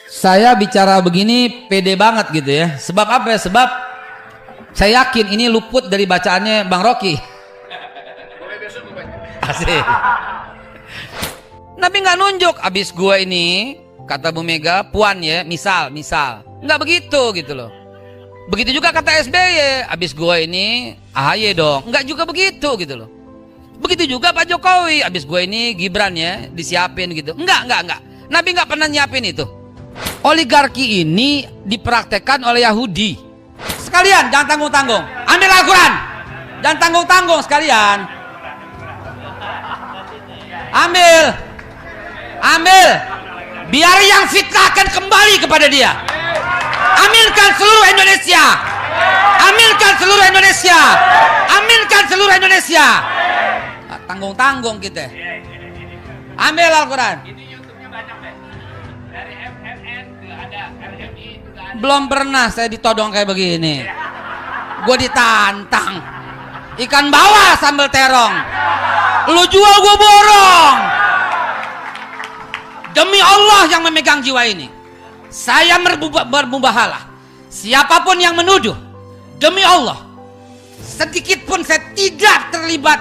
Saya bicara begini pede banget gitu ya. Sebab apa ya? Sebab saya yakin ini luput dari bacaannya Bang Rocky. Asik. Nabi nggak nunjuk. Abis gua ini, kata Bu Mega, puan ya, misal. Nggak begitu gitu loh. Begitu juga kata SBY, abis gua ini AHY dong. Nggak juga begitu gitu loh. Begitu juga Pak Jokowi, abis gua ini Gibran ya, disiapin gitu. Enggak. Nabi nggak pernah nyiapin itu. Oligarki ini dipraktekkan oleh Yahudi. Sekalian, jangan tanggung-tanggung. Ambil Al-Quran. Jangan tanggung-tanggung sekalian. Ambil. Biar yang fitnah akan kembali kepada dia. Ambilkan seluruh Indonesia. Tanggung-tanggung kita. Ambil Al-Quran. Belum pernah saya ditodong kayak begini. Gue ditantang. Ikan bawal sambal terong. Lu jual gue borong. Demi Allah yang memegang jiwa ini, saya bermubahalah. Siapapun yang menuduh, demi Allah, sedikit pun saya tidak terlibat,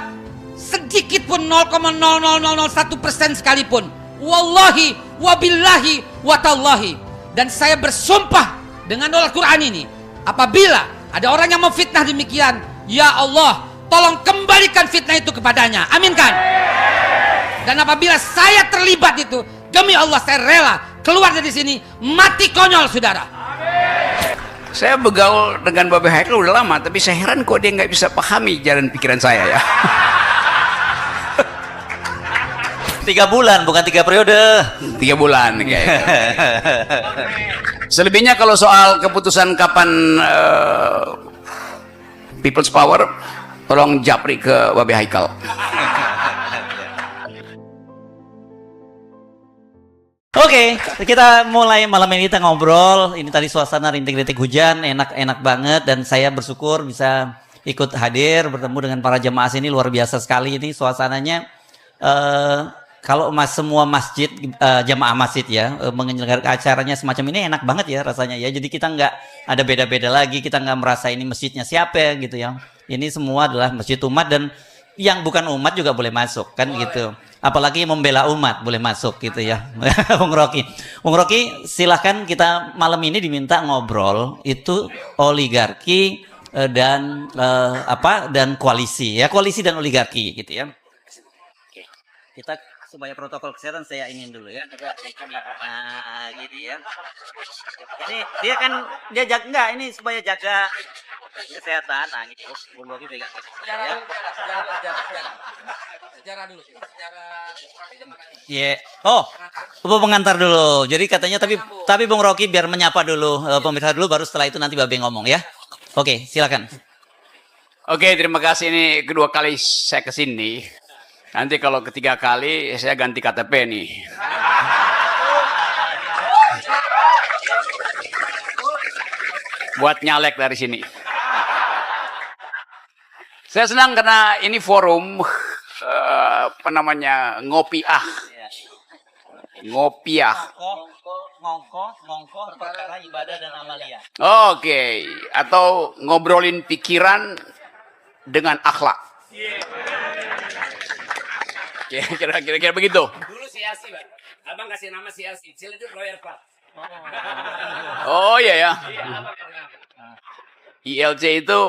sedikit pun 0,00001% sekalipun. Wallahi, wabillahi, watallahi. Dan saya bersumpah dengan Al-Quran ini, apabila ada orang yang memfitnah demikian, ya Allah, tolong kembalikan fitnah itu kepadanya. Aminkan. Dan apabila saya terlibat itu, demi Allah saya rela keluar dari sini mati konyol, saudara. Saya bergaul dengan Babe Haikal udah lama, tapi saya heran kok dia nggak bisa pahami jalan pikiran saya ya. 3 bulan, bukan 3 periode. 3 bulan kayak. Selebihnya kalau soal keputusan kapan People's Power, tolong japri ke Babe Haikal. Oke, kita mulai malam ini kita ngobrol. Ini tadi suasana rintik-rintik hujan, enak-enak banget, dan saya bersyukur bisa ikut hadir bertemu dengan para jemaah sini. Luar biasa sekali ini suasananya. Kalau semua masjid, jamaah masjid ya, menyelenggarakan acaranya semacam ini enak banget ya rasanya ya. Jadi kita nggak ada beda-beda lagi, kita nggak merasa ini masjidnya siapa ya gitu ya. Ini semua adalah masjid umat, dan yang bukan umat juga boleh masuk kan gitu. Apalagi membela umat boleh masuk gitu ya. Bung Rocky, silahkan, kita malam ini diminta ngobrol itu oligarki dan dan koalisi ya, koalisi dan oligarki gitu ya. Oke. Kita supaya protokol kesehatan saya ingin dulu ya. Nah, gitu ya. Ini dia kan dia jaga enggak, ini supaya jaga kesehatan. Nah, gitu. Bung Rocky pegang. Ya. Sejarah dulu. Iya. Oh, pengantar dulu. Jadi katanya tapi Bung Rocky biar menyapa dulu pemirsa dulu, baru setelah itu nanti Babe ngomong ya. Oke, silakan. Oke, terima kasih. Ini kedua kali saya kesini. Nanti kalau ketiga kali saya ganti KTP nih. Buat nyalek dari sini. Saya senang karena ini forum ngopiah. Ngongko perkara ibadah dan amalia. Oke, atau ngobrolin pikiran dengan akhlak. Kira-kira begitu. Dulu Siasi, Pak. Abang kasih nama Siasi. Ciledug Lawyer Club. Oh iya ya. ILC itu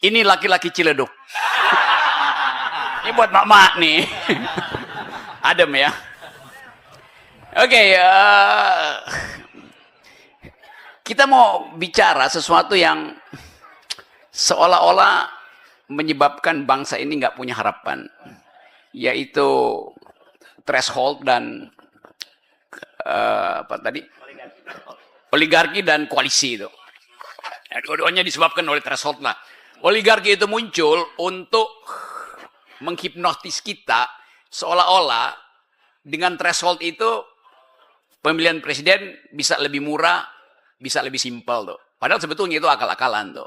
ini laki-laki Ciledug. Ini buat mak-mak nih. Adem ya. Oke, kita mau bicara sesuatu yang seolah-olah menyebabkan bangsa ini nggak punya harapan, yaitu threshold dan oligarki dan koalisi itu. Ya, dua-duanya disebabkan oleh threshold lah. Oligarki itu muncul untuk menghipnotis kita seolah-olah dengan threshold itu pemilihan presiden bisa lebih murah, bisa lebih simpel tuh. Padahal sebetulnya itu akal-akalan tuh.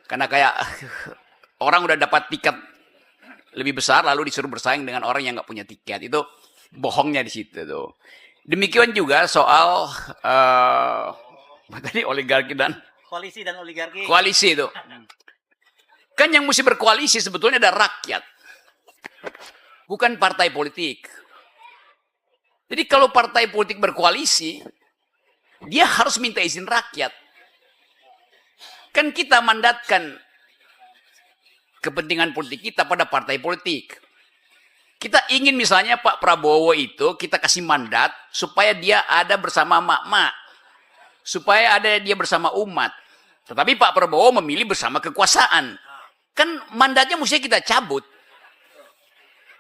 Karena kayak orang udah dapat tiket lebih besar lalu disuruh bersaing dengan orang yang nggak punya tiket. Itu bohongnya di situ tuh. Demikian juga soal apa tadi oligarki dan Koalisi dan oligarki. koalisi itu. Kan yang mesti berkoalisi sebetulnya ada rakyat. Bukan partai politik. Jadi kalau partai politik berkoalisi, dia harus minta izin rakyat. Kan kita mandatkan kepentingan politik kita pada partai politik. Kita ingin misalnya Pak Prabowo itu kita kasih mandat supaya dia ada bersama mak-mak. Supaya ada dia bersama umat. Tetapi Pak Prabowo memilih bersama kekuasaan. Kan mandatnya mestinya kita cabut.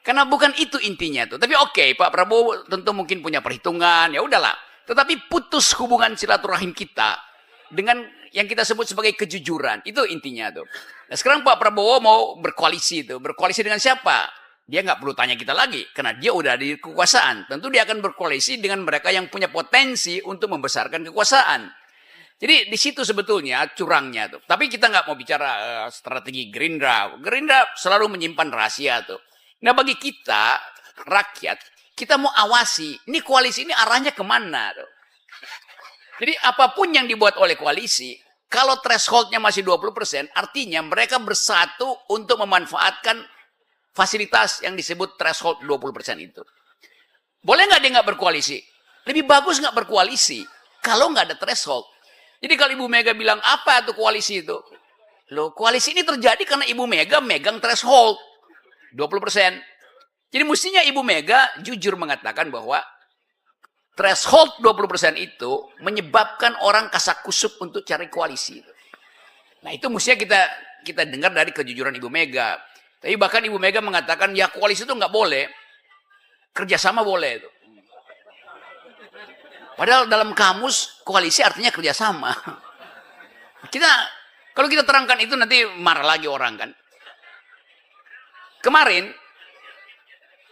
Karena bukan itu intinya tuh. Tapi oke, Pak Prabowo tentu mungkin punya perhitungan, ya udahlah. Tetapi putus hubungan silaturahim kita dengan yang kita sebut sebagai kejujuran. Itu intinya tuh. Nah, sekarang Pak Prabowo mau berkoalisi tuh. Berkoalisi dengan siapa? Dia nggak perlu tanya kita lagi. Karena dia udah di kekuasaan. Tentu dia akan berkoalisi dengan mereka yang punya potensi untuk membesarkan kekuasaan. Jadi di situ sebetulnya curangnya tuh. Tapi kita nggak mau bicara strategi Gerindra. Gerindra selalu menyimpan rahasia tuh. Nah bagi kita, rakyat, kita mau awasi. Ini koalisi ini arahnya kemana tuh. Jadi apapun yang dibuat oleh koalisi, kalau thresholdnya masih 20%, artinya mereka bersatu untuk memanfaatkan fasilitas yang disebut threshold 20% itu. Boleh nggak dia nggak berkoalisi? Lebih bagus nggak berkoalisi kalau nggak ada threshold. Jadi kalau Ibu Mega bilang apa itu koalisi itu? Loh, koalisi ini terjadi karena Ibu Mega megang threshold 20%. Jadi mestinya Ibu Mega jujur mengatakan bahwa threshold 20% itu menyebabkan orang kasak-kusuk untuk cari koalisi. Nah, itu mestinya kita dengar dari kejujuran Ibu Mega. Tapi bahkan Ibu Mega mengatakan ya koalisi itu nggak boleh, kerjasama boleh itu. Padahal dalam kamus koalisi artinya kerjasama. Kalau kita terangkan itu nanti marah lagi orang kan. Kemarin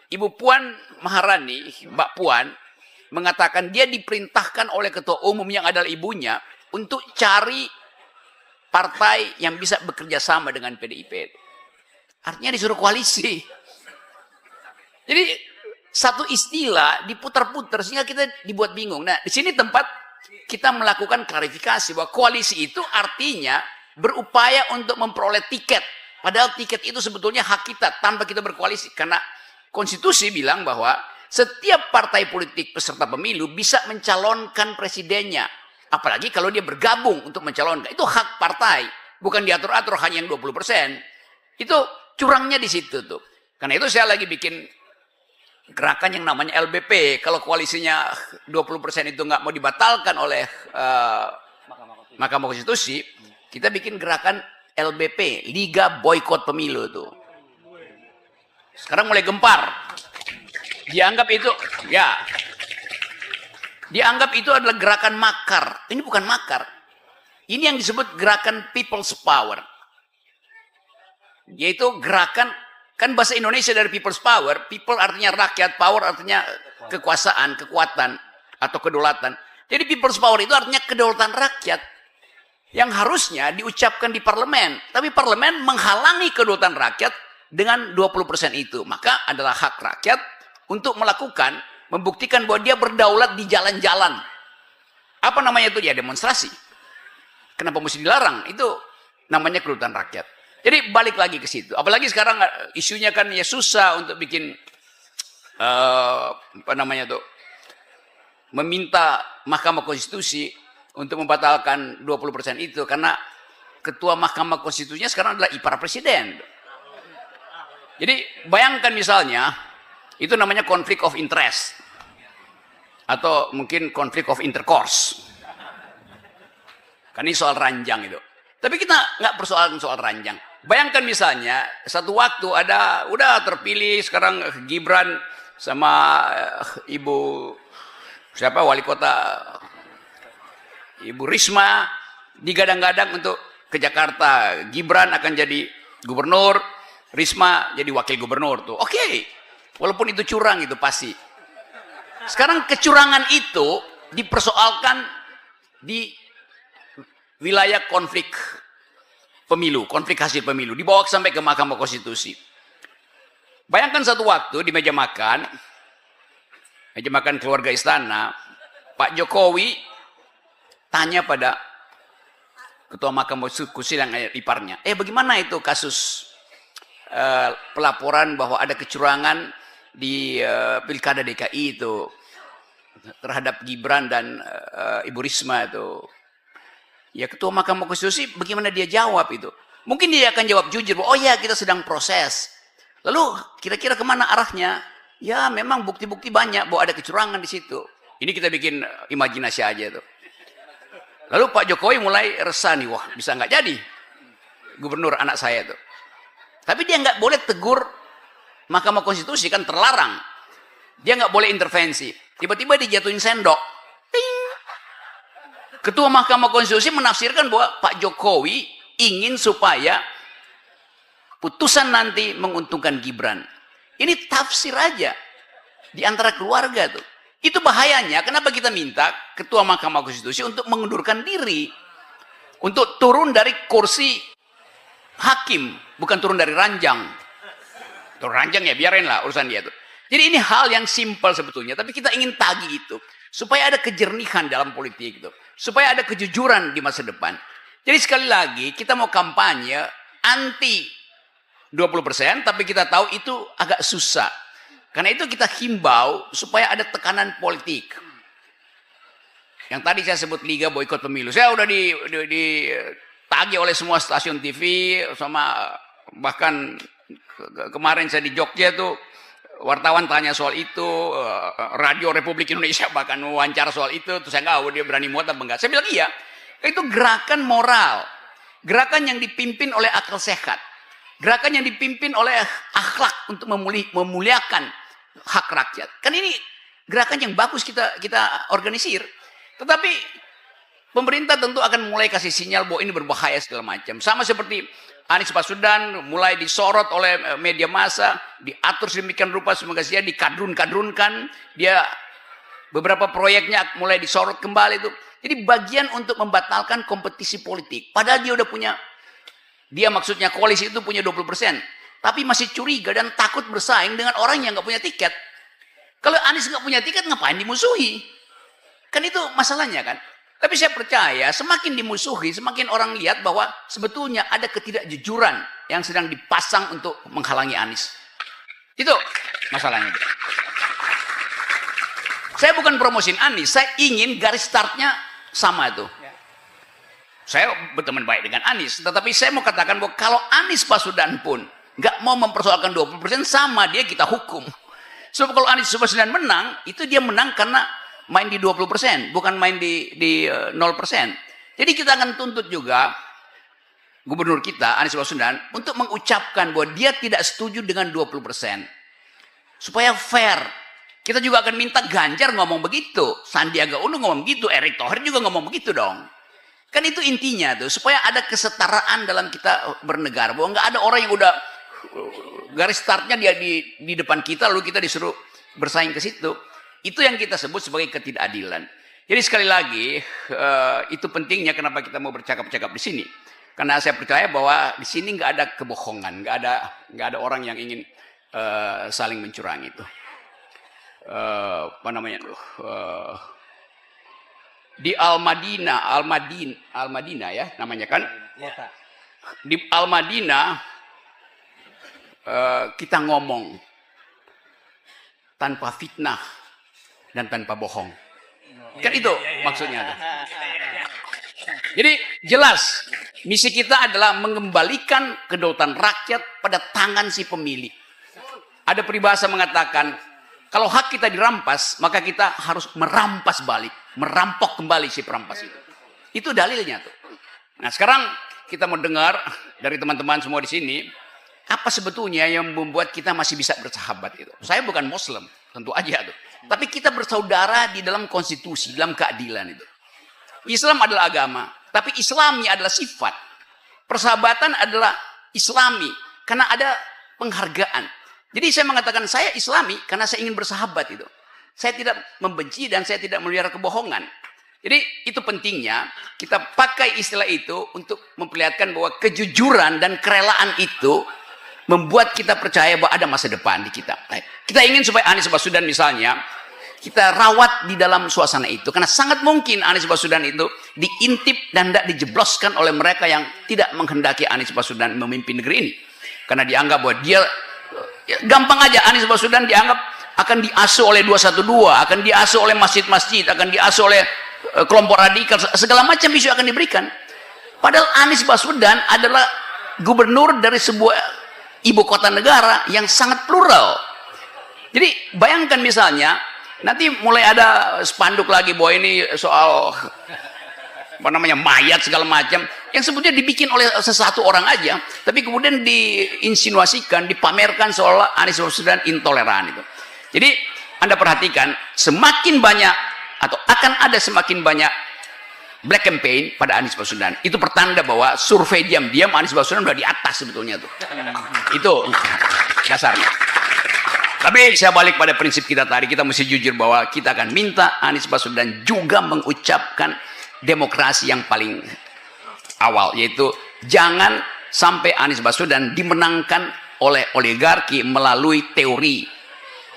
Ibu Puan Maharani, Mbak Puan, mengatakan dia diperintahkan oleh ketua umum yang adalah ibunya untuk cari partai yang bisa bekerja sama dengan PDIP. Artinya disuruh koalisi. Jadi satu istilah diputar-putar sehingga kita dibuat bingung. Nah, di sini tempat kita melakukan klarifikasi bahwa koalisi itu artinya berupaya untuk memperoleh tiket. Padahal tiket itu sebetulnya hak kita tanpa kita berkoalisi. Karena konstitusi bilang bahwa setiap partai politik peserta pemilu bisa mencalonkan presidennya. Apalagi kalau dia bergabung untuk mencalonkan. Itu hak partai. Bukan diatur-atur hanya yang 20%. Itu curangnya di situ tuh. Karena itu saya lagi bikin gerakan yang namanya LBP. Kalau koalisinya 20% itu nggak mau dibatalkan oleh Mahkamah Konstitusi, kita bikin gerakan LBP, Liga Boykot Pemilu itu. Sekarang mulai gempar. Dianggap itu adalah gerakan makar. Ini bukan makar. Ini yang disebut gerakan People's Power. Yaitu gerakan, kan bahasa Indonesia dari people's power, people artinya rakyat, power artinya kekuasaan, kekuatan, atau kedaulatan. Jadi people's power itu artinya kedaulatan rakyat yang harusnya diucapkan di parlemen. Tapi parlemen menghalangi kedaulatan rakyat dengan 20% itu. Maka adalah hak rakyat untuk melakukan, membuktikan bahwa dia berdaulat di jalan-jalan. Apa namanya itu? Ya demonstrasi. Kenapa mesti dilarang? Itu namanya kedaulatan rakyat. Jadi balik lagi ke situ. Apalagi sekarang isunya kan ya susah untuk bikin meminta Mahkamah Konstitusi untuk membatalkan 20% itu karena ketua Mahkamah Konstitusinya sekarang adalah ipar presiden. Jadi bayangkan misalnya itu namanya konflik of interest atau mungkin konflik of intercourse. Kan ini soal ranjang itu. Tapi kita nggak persoalan soal ranjang. Bayangkan misalnya satu waktu udah terpilih sekarang Gibran sama Ibu siapa wali kota Ibu Risma digadang-gadang untuk ke Jakarta. Gibran akan jadi gubernur, Risma jadi wakil gubernur tuh. Oke. Walaupun itu curang itu pasti. Sekarang kecurangan itu dipersoalkan di wilayah konflik pemilu, konflik hasil pemilu, dibawa sampai ke Mahkamah Konstitusi. Bayangkan satu waktu di meja makan, meja makan keluarga istana, Pak Jokowi tanya pada Ketua Mahkamah Konstitusi yang iparnya, bagaimana itu kasus pelaporan bahwa ada kecurangan di Pilkada DKI itu terhadap Gibran dan Ibu Risma itu. Ya Ketua Mahkamah Konstitusi bagaimana dia jawab itu? Mungkin dia akan jawab jujur, oh ya kita sedang proses. Lalu kira-kira kemana arahnya? Ya memang bukti-bukti banyak bahwa ada kecurangan di situ. Ini kita bikin imajinasi aja tuh. Lalu Pak Jokowi mulai resah nih, wah bisa nggak jadi gubernur anak saya tuh. Tapi dia nggak boleh tegur Mahkamah Konstitusi, kan terlarang. Dia nggak boleh intervensi. Tiba-tiba dijatuhin sendok. Ting. Ketua Mahkamah Konstitusi menafsirkan bahwa Pak Jokowi ingin supaya putusan nanti menguntungkan Gibran. Ini tafsir aja di antara keluarga tuh. Itu bahayanya. Kenapa kita minta Ketua Mahkamah Konstitusi untuk mengundurkan diri, untuk turun dari kursi hakim, bukan turun dari ranjang. Turun ranjang ya biarin lah urusan dia tuh. Jadi ini hal yang simpel sebetulnya, tapi kita ingin tagih itu supaya ada kejernihan dalam politik itu, supaya ada kejujuran di masa depan. Jadi sekali lagi kita mau kampanye anti 20%, tapi kita tahu itu agak susah. Karena itu kita himbau supaya ada tekanan politik. Yang tadi saya sebut Liga Boikot Pemilu. Saya udah ditagih oleh semua stasiun TV, sama bahkan kemarin saya di Jogja tuh wartawan tanya soal itu, Radio Republik Indonesia bahkan wawancara soal itu, terus saya nggak tahu dia berani muat apa enggak. Saya bilang iya, itu gerakan moral, gerakan yang dipimpin oleh akal sehat, gerakan yang dipimpin oleh akhlak untuk memuliakan hak rakyat. Kan ini gerakan yang bagus kita organisir. Tetapi pemerintah tentu akan mulai kasih sinyal bahwa ini berbahaya segala macam. Sama seperti Anies Baswedan mulai disorot oleh media massa, diatur sedemikian rupa semoga dia dikadrun-kadrunkan, dia beberapa proyeknya mulai disorot kembali itu. Jadi bagian untuk membatalkan kompetisi politik. Padahal dia udah punya, dia maksudnya koalisi itu punya 20%. Tapi masih curiga dan takut bersaing dengan orang yang nggak punya tiket. Kalau Anies nggak punya tiket, ngapain dimusuhi? Kan itu masalahnya kan. Tapi saya percaya semakin dimusuhi, semakin orang lihat bahwa sebetulnya ada ketidakjujuran yang sedang dipasang untuk menghalangi Anies. Itu masalahnya. Saya bukan promosin Anies, saya ingin garis startnya sama itu. Saya berteman baik dengan Anies, tetapi saya mau katakan bahwa kalau Anies Baswedan pun nggak mau mempersoalkan 20%, sama dia kita hukum. Sebab kalau Anies Baswedan menang, itu dia menang karena main di 20%, bukan main di 0%. Jadi kita akan tuntut juga gubernur kita, Anies Baswedan, untuk mengucapkan bahwa dia tidak setuju dengan 20%. Supaya fair. Kita juga akan minta Ganjar ngomong begitu, Sandiaga Uno ngomong begitu, Erick Thohir juga ngomong begitu dong. Kan itu intinya tuh, supaya ada kesetaraan dalam kita bernegara. Bahwa nggak ada orang yang udah garis startnya dia di depan kita, lalu kita disuruh bersaing ke situ. Itu yang kita sebut sebagai ketidakadilan. Jadi sekali lagi, itu pentingnya kenapa kita mau bercakap-cakap di sini. Karena saya percaya bahwa di sini nggak ada kebohongan, nggak ada orang yang ingin saling mencurangi itu. Apa namanya tuh? Di Al-Madinah ya namanya kan. Di Al-Madinah kita ngomong tanpa fitnah dan tanpa bohong. Kan itu maksudnya. Jadi jelas misi kita adalah mengembalikan kedaulatan rakyat pada tangan si pemilih. Ada peribahasa mengatakan kalau hak kita dirampas, maka kita harus merampas balik, merampok kembali si perampas itu. Itu dalilnya tuh. Nah sekarang kita mau dengar dari teman-teman semua di sini, apa sebetulnya yang membuat kita masih bisa bersahabat itu. Saya bukan Muslim, tentu aja tuh. Tapi kita bersaudara di dalam konstitusi, dalam keadilan itu. Islam adalah agama, tapi Islami adalah sifat. Persahabatan adalah Islami, karena ada penghargaan. Jadi saya mengatakan saya Islami karena saya ingin bersahabat itu. Saya tidak membenci dan saya tidak melihara kebohongan. Jadi itu pentingnya kita pakai istilah itu untuk memperlihatkan bahwa kejujuran dan kerelaan itu membuat kita percaya bahwa ada masa depan di kita. Kita ingin supaya Anies Baswedan misalnya kita rawat di dalam suasana itu. Karena sangat mungkin Anies Baswedan itu diintip dan tidak dijebloskan oleh mereka yang tidak menghendaki Anies Baswedan memimpin negeri ini. Karena dianggap bahwa dia, gampang aja Anies Baswedan dianggap akan diasuh oleh 212, akan diasuh oleh masjid-masjid, akan diasuh oleh kelompok radikal, segala macam isu akan diberikan. Padahal Anies Baswedan adalah gubernur dari sebuah ibu kota negara yang sangat plural. Jadi bayangkan misalnya, nanti mulai ada spanduk lagi bahwa ini soal apa namanya mayat segala macam yang sebetulnya dibikin oleh sesuatu orang aja, tapi kemudian diinsinuasikan, dipamerkan seolah Anies Baswedan intoleran itu. Jadi Anda perhatikan semakin banyak atau akan ada semakin banyak black campaign pada Anies Baswedan. Itu pertanda bahwa survei diam-diam Anies Baswedan sudah di atas sebetulnya tuh. Itu dasarnya. Tapi saya balik pada prinsip kita tadi, kita mesti jujur bahwa kita akan minta Anies Baswedan juga mengucapkan demokrasi yang paling awal, yaitu jangan sampai Anies Baswedan dimenangkan oleh oligarki melalui teori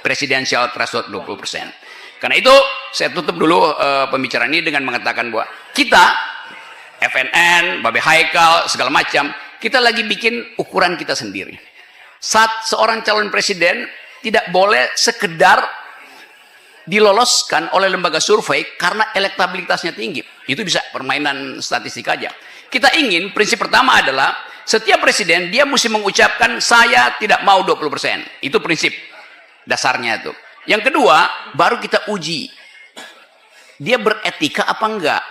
presidensial threshold 20%. Karena itu saya tutup dulu pembicaraan ini dengan mengatakan bahwa kita FNN, Babe Haikal, segala macam, kita lagi bikin ukuran kita sendiri. Saat seorang calon presiden tidak boleh sekedar diloloskan oleh lembaga survei karena elektabilitasnya tinggi. Itu bisa permainan statistik aja. Kita ingin prinsip pertama adalah setiap presiden dia mesti mengucapkan saya tidak mau 20%. Itu prinsip dasarnya itu. Yang kedua, baru kita uji dia beretika apa enggak.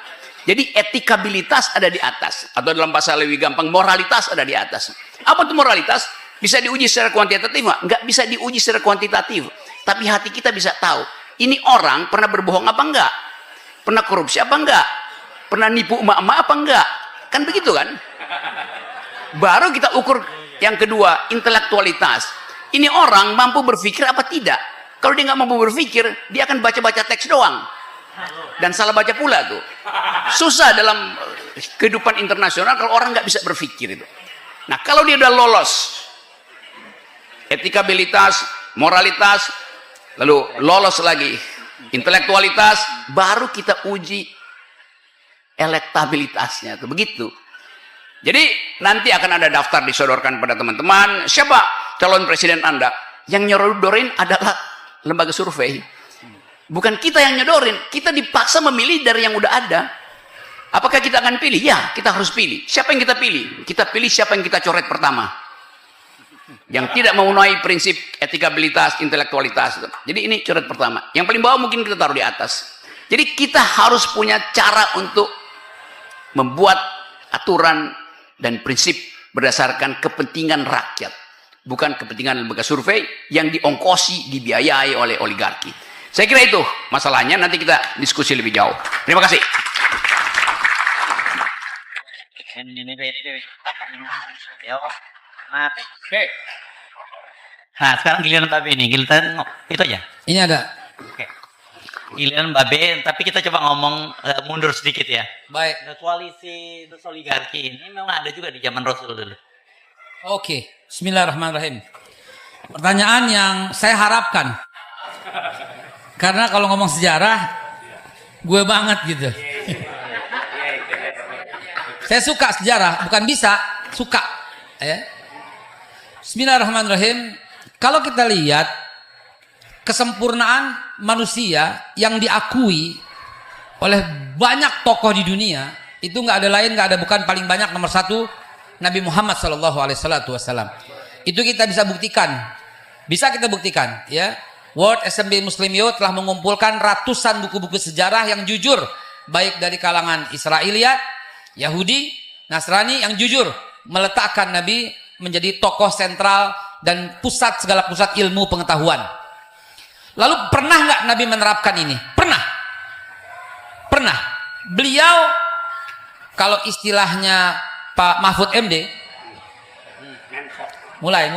Jadi etikabilitas ada di atas, atau dalam bahasa lebih gampang moralitas ada di atas. Apa itu moralitas? Bisa diuji secara kuantitatif enggak bisa diuji secara kuantitatif, tapi hati kita bisa tahu ini orang pernah berbohong apa enggak, pernah korupsi apa enggak, pernah nipu emak-emak apa enggak, kan begitu kan. Baru kita ukur yang kedua, intelektualitas. Ini orang mampu berpikir apa tidak. Kalau dia nggak mampu berpikir, dia akan baca-baca teks doang. Dan salah baca pula tuh. Susah dalam kehidupan internasional kalau orang nggak bisa berpikir itu. Nah, kalau dia udah lolos etikabilitas, moralitas, lalu lolos lagi intelektualitas, baru kita uji elektabilitasnya tuh, begitu. Jadi nanti akan ada daftar disodorkan pada teman-teman, siapa calon presiden Anda? Yang nyodorin adalah lembaga survei. Bukan kita yang nyodorin, kita dipaksa memilih dari yang udah ada. Apakah kita akan pilih? Ya, kita harus pilih. Siapa yang kita pilih? Kita pilih siapa yang kita coret pertama. Yang tidak memenuhi prinsip etikabilitas, intelektualitas. Jadi ini coret pertama. Yang paling bawah mungkin kita taruh di atas. Jadi kita harus punya cara untuk membuat aturan dan prinsip berdasarkan kepentingan rakyat. Bukan kepentingan lembaga survei yang diongkosi, dibiayai oleh oligarki. Saya kira itu masalahnya, nanti kita diskusi lebih jauh. Terima kasih. Nah, sekarang giliran Babe ini, giliran itu aja. Ini ada. Oke. Giliran Babe, tapi kita coba ngomong mundur sedikit ya. Baik. Koalisi terus oligarki ini memang ada juga di zaman Rasul dulu. Oke, bismillahirrahmanirrahim. Pertanyaan yang saya harapkan, karena kalau ngomong sejarah, gue banget gitu. Saya suka sejarah, bukan bisa, suka. Ya. Bismillahirrahmanirrahim. Kalau kita lihat kesempurnaan manusia yang diakui oleh banyak tokoh di dunia, itu nggak ada lain, nggak ada bukan, paling banyak nomor satu Nabi Muhammad SAW. Itu kita bisa buktikan, bisa kita buktikan, ya. World Assembly Muslim Youth telah mengumpulkan ratusan buku-buku sejarah yang jujur, baik dari kalangan Israiliyat, Yahudi, Nasrani, yang jujur meletakkan Nabi menjadi tokoh sentral dan pusat, segala pusat ilmu pengetahuan. Lalu pernah nggak Nabi menerapkan ini? Pernah. Pernah. Beliau, kalau istilahnya Pak Mahfud MD, mulai.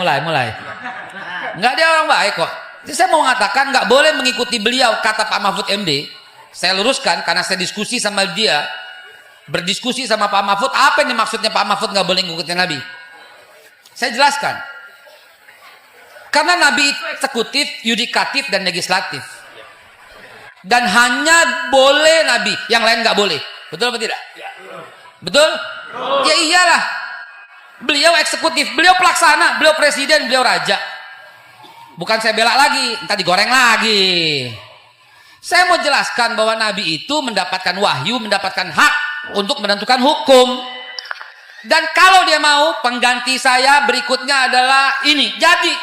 Nggak, dia orang baik kok. Jadi saya mau mengatakan nggak boleh mengikuti beliau, kata Pak Mahfud MD. Saya luruskan karena saya diskusi sama dia, berdiskusi sama Pak Mahfud. Apa ini maksudnya Pak Mahfud nggak boleh mengikuti Nabi? Saya jelaskan. Karena Nabi itu eksekutif, yudikatif, dan legislatif. Dan hanya boleh Nabi, yang lain nggak boleh. Betul apa tidak? Betul? Ya iyalah. Beliau eksekutif, beliau pelaksana, beliau presiden, beliau raja. Bukan saya bela lagi, entah digoreng lagi. Saya mau jelaskan bahwa Nabi itu mendapatkan wahyu, mendapatkan hak untuk menentukan hukum. Dan kalau dia mau, pengganti saya berikutnya adalah ini. Jadi.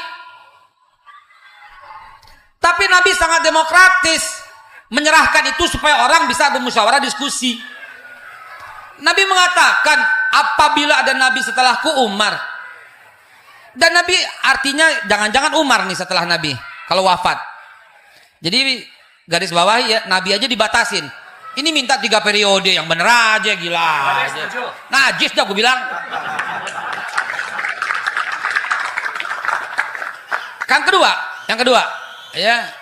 Tapi Nabi sangat demokratis. Menyerahkan itu supaya orang bisa bermusyawarah diskusi. Nabi mengatakan, apabila ada Nabi setelahku, Umar. Dan Nabi artinya jangan-jangan Umar nih setelah Nabi. Kalau wafat. Jadi garis bawah ya, Nabi aja dibatasin. Ini minta 3 periode, yang bener aja, gila aja. Najis dah aku bilang. Yang kedua, ya.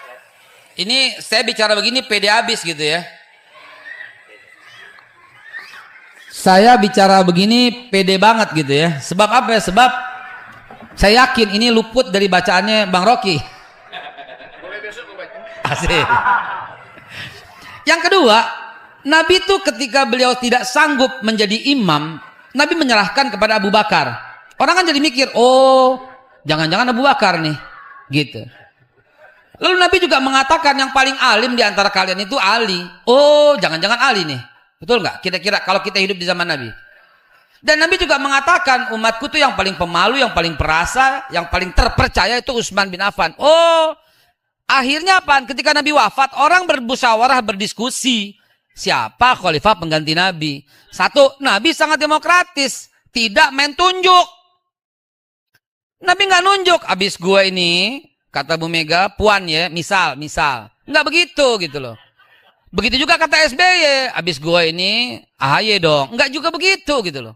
Ini saya bicara begini pede habis gitu ya. Saya bicara begini pede banget gitu ya. Sebab apa ya? Sebab saya yakin ini luput dari bacaannya Bang Rocky. Asik. Yang kedua, Nabi itu ketika beliau tidak sanggup menjadi imam, Nabi menyerahkan kepada Abu Bakar. Orang kan jadi mikir, oh jangan-jangan Abu Bakar nih. Gitu. Lalu Nabi juga mengatakan yang paling alim di antara kalian itu Ali. Oh jangan-jangan Ali nih. Betul nggak? Kira-kira kalau kita hidup di zaman Nabi. Dan Nabi juga mengatakan umatku tuh yang paling pemalu, yang paling perasa, yang paling terpercaya itu Utsman bin Affan. Oh, akhirnya apa? Ketika Nabi wafat, orang bermusyawarah, berdiskusi. Siapa khalifah pengganti Nabi? Satu, Nabi sangat demokratis. Tidak main tunjuk. Nabi nggak nunjuk. Abis gue ini, kata Bu Mega, puan ya, misal. Nggak begitu gitu loh. Begitu juga kata SBY, abis gue ini AHY dong. Enggak juga begitu gitu loh.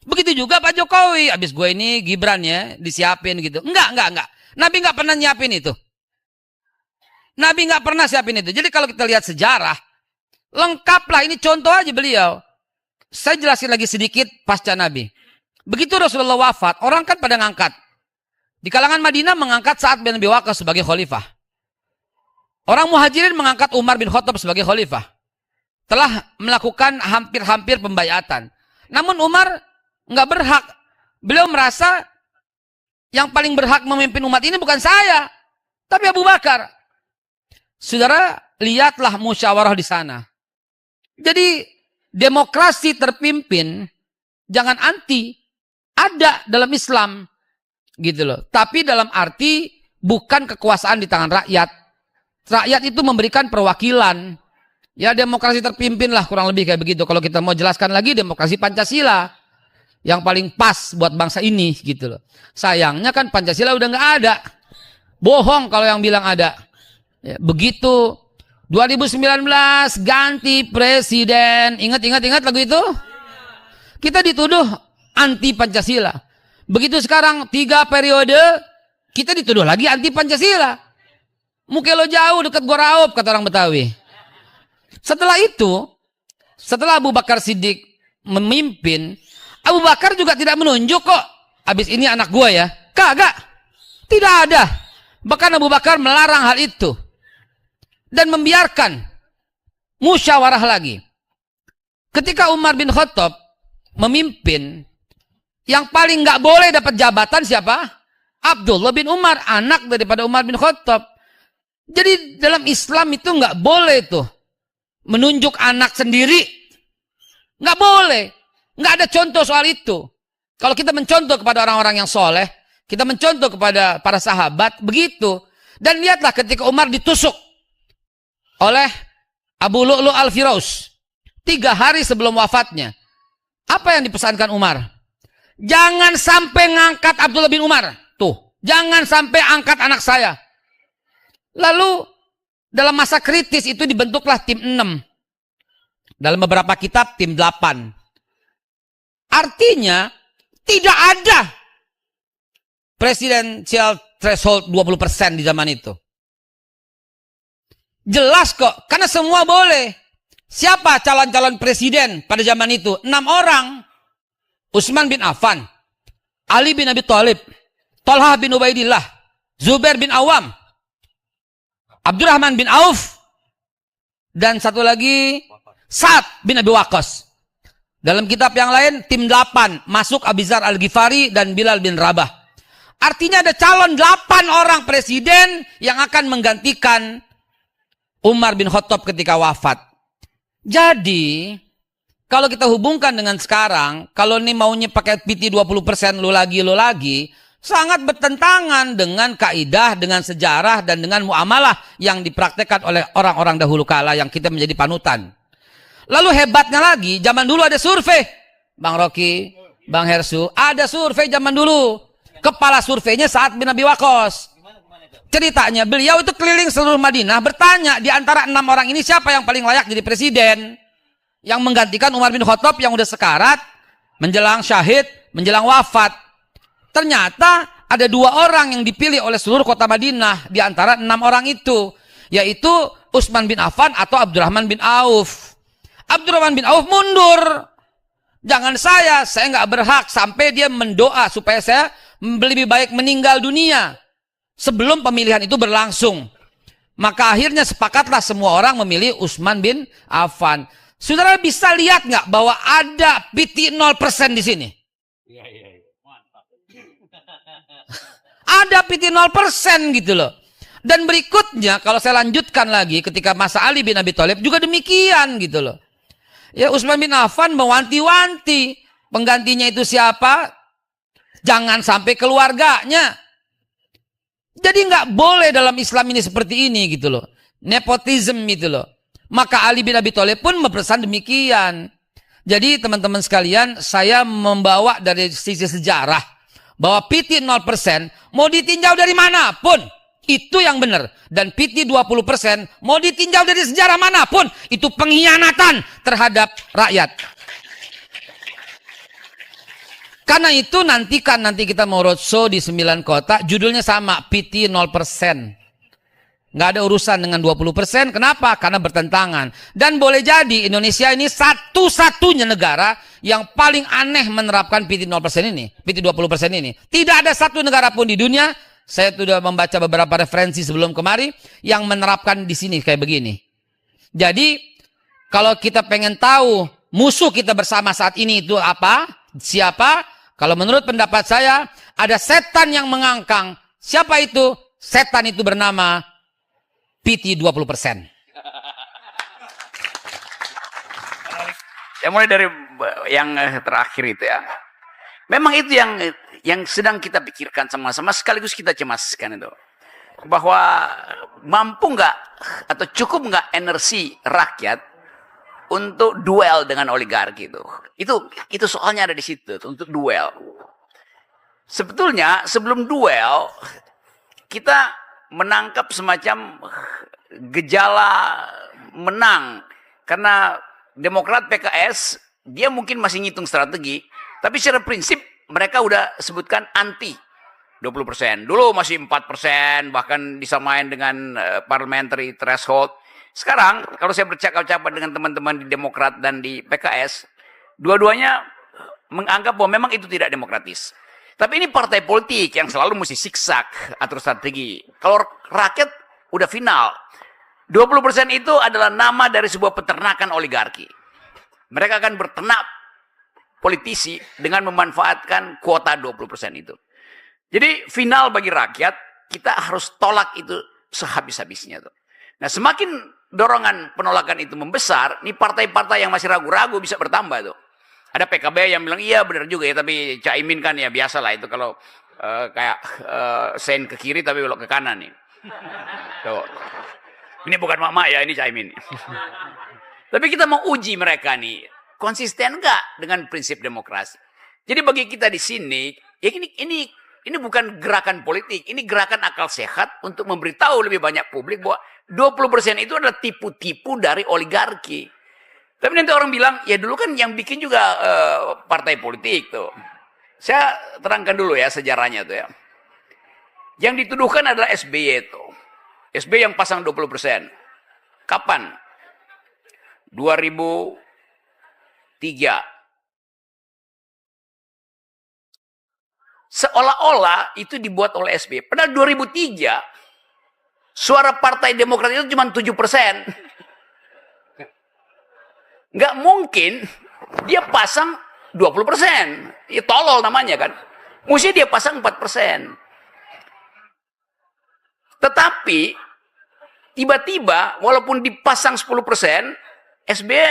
Begitu juga Pak Jokowi, abis gue ini Gibran ya, disiapin gitu. Enggak. Nabi enggak pernah nyiapin itu. Nabi enggak pernah siapin itu. Jadi kalau kita lihat sejarah, lengkaplah, ini contoh aja beliau. Saya jelasin lagi sedikit pasca Nabi. Begitu Rasulullah wafat, orang kan pada ngangkat. Di kalangan Madinah mengangkat Sa'ad bin Abi Waqqas sebagai khalifah. Orang Muhajirin mengangkat Umar bin Khattab sebagai khalifah. Telah melakukan hampir-hampir pembayatan. Namun Umar nggak berhak. Beliau merasa yang paling berhak memimpin umat ini bukan saya, tapi Abu Bakar. Saudara, lihatlah musyawarah di sana. Jadi demokrasi terpimpin jangan anti. Ada dalam Islam gitu loh. Tapi dalam arti bukan kekuasaan di tangan rakyat. Rakyat itu memberikan perwakilan. Ya demokrasi terpimpin lah kurang lebih kayak begitu. Kalau kita mau jelaskan lagi demokrasi Pancasila. Yang paling pas buat bangsa ini gitu loh. Sayangnya kan Pancasila udah nggak ada. Bohong kalau yang bilang ada. Ya, begitu 2019 ganti presiden. Ingat lagu itu? Kita dituduh anti Pancasila. Begitu sekarang 3 periode kita dituduh lagi anti Pancasila. Muka lo jauh dekat gua raup, kata orang Betawi. Setelah itu, setelah Abu Bakar Siddiq memimpin, Abu Bakar juga tidak menunjuk kok. Habis ini anak gua ya. Kagak. Tidak ada. Bahkan Abu Bakar melarang hal itu. Dan membiarkan musyawarah lagi. Ketika Umar bin Khattab memimpin, yang paling nggak boleh dapat jabatan siapa? Abdullah bin Umar, anak daripada Umar bin Khattab. Jadi dalam Islam itu nggak boleh tuh menunjuk anak sendiri, nggak boleh, nggak ada contoh soal itu. Kalau kita mencontoh kepada orang-orang yang soleh, kita mencontoh kepada para sahabat begitu. Dan lihatlah ketika Umar ditusuk oleh Abu Lu'lu' al-Firaus 3 hari sebelum wafatnya, apa yang dipesankan Umar? Jangan sampai ngangkat Abdullah bin Umar, tuh, jangan sampai angkat anak saya. Lalu dalam masa kritis itu dibentuklah tim 6. Dalam beberapa kitab tim 8. Artinya tidak ada presidential threshold 20% di zaman itu. Jelas kok, karena semua boleh. Siapa calon-calon presiden pada zaman itu? 6 orang. Utsman bin Affan, Ali bin Abi Thalib, Thalhah bin Ubaidillah, Zubair bin Awam, Abdurrahman bin Auf, dan satu lagi Sa'ad bin Abi Waqqas. Dalam kitab yang lain, tim 8 masuk Abu Dzar Al-Ghifari dan Bilal bin Rabah. Artinya ada calon 8 orang presiden yang akan menggantikan Umar bin Khattab ketika wafat. Jadi, kalau kita hubungkan dengan sekarang, kalau ini maunya pakai PT 20%, lu lagi, sangat bertentangan dengan kaidah, dengan sejarah, dan dengan muamalah yang dipraktekkan oleh orang-orang dahulu kala yang kita menjadi panutan. Lalu hebatnya lagi, zaman dulu ada survei. Bang Rocky, Bang Hersu, ada survei zaman dulu. Kepala surveinya Sa'ad bin Abi Waqqas. Ceritanya, beliau itu keliling seluruh Madinah, bertanya di antara 6 orang ini siapa yang paling layak jadi presiden. Yang menggantikan Umar bin Khattab yang udah sekarat, menjelang syahid, menjelang wafat. Ternyata ada 2 orang yang dipilih oleh seluruh kota Madinah di antara 6 orang itu. Yaitu Utsman bin Affan atau Abdurrahman bin Auf. Abdurrahman bin Auf mundur. Jangan saya nggak berhak sampai dia mendoa supaya saya lebih baik meninggal dunia sebelum pemilihan itu berlangsung. Maka akhirnya sepakatlah semua orang memilih Utsman bin Affan. Saudara bisa lihat nggak bahwa ada PT 0% di sini? Ada PT 0% gitu loh. Dan berikutnya kalau saya lanjutkan lagi ketika masa Ali bin Abi Thalib juga demikian gitu loh. Ya, Utsman bin Affan mewanti-wanti penggantinya itu siapa? Jangan sampai keluarganya. Jadi nggak boleh dalam Islam ini seperti ini gitu loh. Nepotisme gitu loh. Maka Ali bin Abi Thalib pun berpesan demikian. Jadi teman-teman sekalian, saya membawa dari sisi sejarah bahwa PT 0% mau ditinjau dari manapun itu yang benar. Dan PT 20% mau ditinjau dari sejarah manapun itu pengkhianatan terhadap rakyat. Karena itu nanti kita mau roadshow di 9 kota, judulnya sama, PT 0%. Nggak ada urusan dengan 20%. Kenapa? Karena bertentangan. Dan boleh jadi Indonesia ini satu-satunya negara yang paling aneh menerapkan PT 0% ini, PT 20% ini. Tidak ada satu negara pun di dunia, saya sudah membaca beberapa referensi sebelum kemari, yang menerapkan di sini kayak begini. Jadi, kalau kita pengen tahu musuh kita bersama saat ini itu apa, siapa? Kalau menurut pendapat saya, ada setan yang mengangkang. Siapa itu? Setan itu bernama PT 20%. Ya mulai dari yang terakhir itu ya. Memang itu yang sedang kita pikirkan sama-sama, sekaligus kita cemaskan itu. Bahwa mampu nggak atau cukup nggak energi rakyat untuk duel dengan oligarki itu. Itu soalnya ada di situ, untuk duel. Sebetulnya sebelum duel kita menangkap semacam gejala menang. Karena Demokrat, PKS, dia mungkin masih ngitung strategi, tapi secara prinsip mereka udah sebutkan anti 20%. Dulu masih 4%, bahkan disamain dengan parliamentary threshold. Sekarang, kalau saya bercakap-cakap dengan teman-teman di Demokrat dan di PKS, dua-duanya menganggap bahwa memang itu tidak demokratis. Tapi ini partai politik yang selalu mesti siksak atur strategi. Kalau rakyat udah final. 20% itu adalah nama dari sebuah peternakan oligarki. Mereka akan berternak politisi dengan memanfaatkan kuota 20% itu. Jadi final bagi rakyat, kita harus tolak itu sehabis-habisnya tuh. Nah, semakin dorongan penolakan itu membesar, nih partai-partai yang masih ragu-ragu bisa bertambah tuh. Ada PKB yang bilang, iya benar juga ya, tapi Caimin kan ya biasa lah itu kalau kayak sen ke kiri tapi belok ke kanan nih. Tuh. Ini bukan mama ya, ini Caimin. Tapi kita mau uji mereka nih, konsisten nggak dengan prinsip demokrasi. Jadi bagi kita di sini, ya ini bukan gerakan politik, ini gerakan akal sehat untuk memberitahu lebih banyak publik bahwa 20% itu adalah tipu-tipu dari oligarki. Tapi nanti orang bilang, ya dulu kan yang bikin juga partai politik tuh. Saya terangkan dulu ya sejarahnya tuh ya. Yang dituduhkan adalah SBY tuh. SBY yang pasang 20%. Kapan? 2003. Seolah-olah itu dibuat oleh SBY. Padahal 2003, suara Partai Demokrat itu cuma 7%. Nggak mungkin dia pasang 20%. Ya tolol namanya kan. Mesti dia pasang 4%. Tetapi tiba-tiba walaupun dipasang 10%, SBY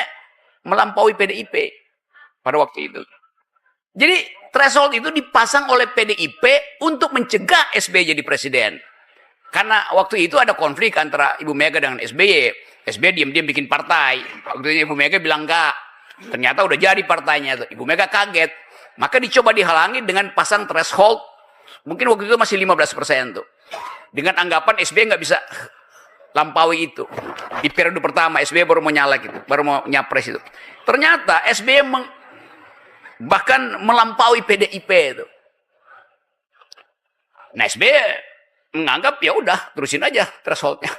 melampaui PDIP pada waktu itu. Jadi threshold itu dipasang oleh PDIP untuk mencegah SBY jadi presiden. Karena waktu itu ada konflik antara Ibu Mega dengan SBY. SBY diam-diam bikin partai. Waktu itu Ibu Mega bilang enggak. Ternyata udah jadi partainya. Ibu Mega kaget. Maka dicoba dihalangi dengan pasang threshold. Mungkin waktu itu masih 15% tuh. Dengan anggapan SBY nggak bisa lampaui itu. Di periode pertama SBY baru mau nyalek itu. Baru mau nyapres itu. Ternyata SBY bahkan melampaui PDIP itu. Nah SBY menganggap ya udah terusin aja thresholdnya.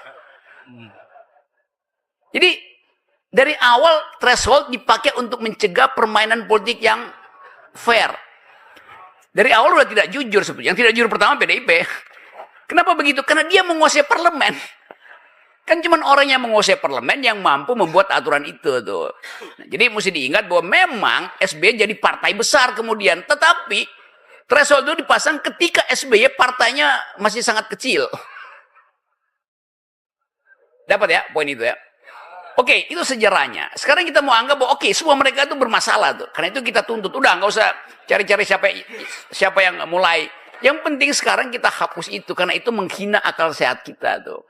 Jadi dari awal threshold dipakai untuk mencegah permainan politik yang fair. Dari awal udah tidak jujur sebetulnya. Yang tidak jujur pertama PDIP. Kenapa begitu? Karena dia menguasai parlemen. Kan cuma orang yang menguasai parlemen yang mampu membuat aturan itu tuh. Nah, jadi mesti diingat bahwa memang SBY jadi partai besar kemudian, tetapi threshold itu dipasang ketika SBY partainya masih sangat kecil. Dapat ya poin itu ya? Oke, itu sejarahnya. Sekarang kita mau anggap bahwa oke, semua mereka itu bermasalah tuh. Karena itu kita tuntut. Udah, nggak usah cari-cari siapa yang mulai. Yang penting sekarang kita hapus itu. Karena itu menghina akal sehat kita tuh.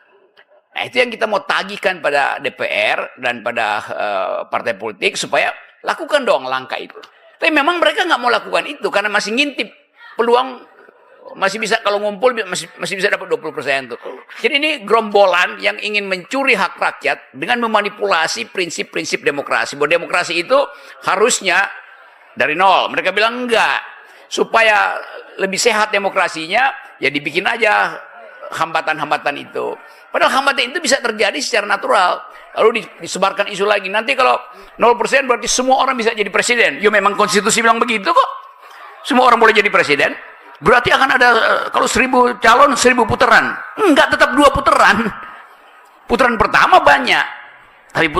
Nah, itu yang kita mau tagihkan pada DPR dan pada partai politik. Supaya lakukan dong langkah itu. Tapi memang mereka nggak mau lakukan itu. Karena masih ngintip peluang. Masih bisa kalau ngumpul masih bisa dapat 20% tuh. Jadi ini gerombolan yang ingin mencuri hak rakyat dengan memanipulasi prinsip-prinsip demokrasi. Bahwa demokrasi itu harusnya dari nol. Mereka bilang enggak. Supaya lebih sehat demokrasinya, ya dibikin aja hambatan-hambatan itu. Padahal hambatan itu bisa terjadi secara natural. Lalu disebarkan isu lagi. Nanti kalau 0% berarti semua orang bisa jadi presiden. Ya memang konstitusi bilang begitu kok. Semua orang boleh jadi presiden. Berarti akan ada, kalau 1000 calon, 1000 putaran. Enggak, tetap 2 putaran. Putaran pertama banyak. Tapi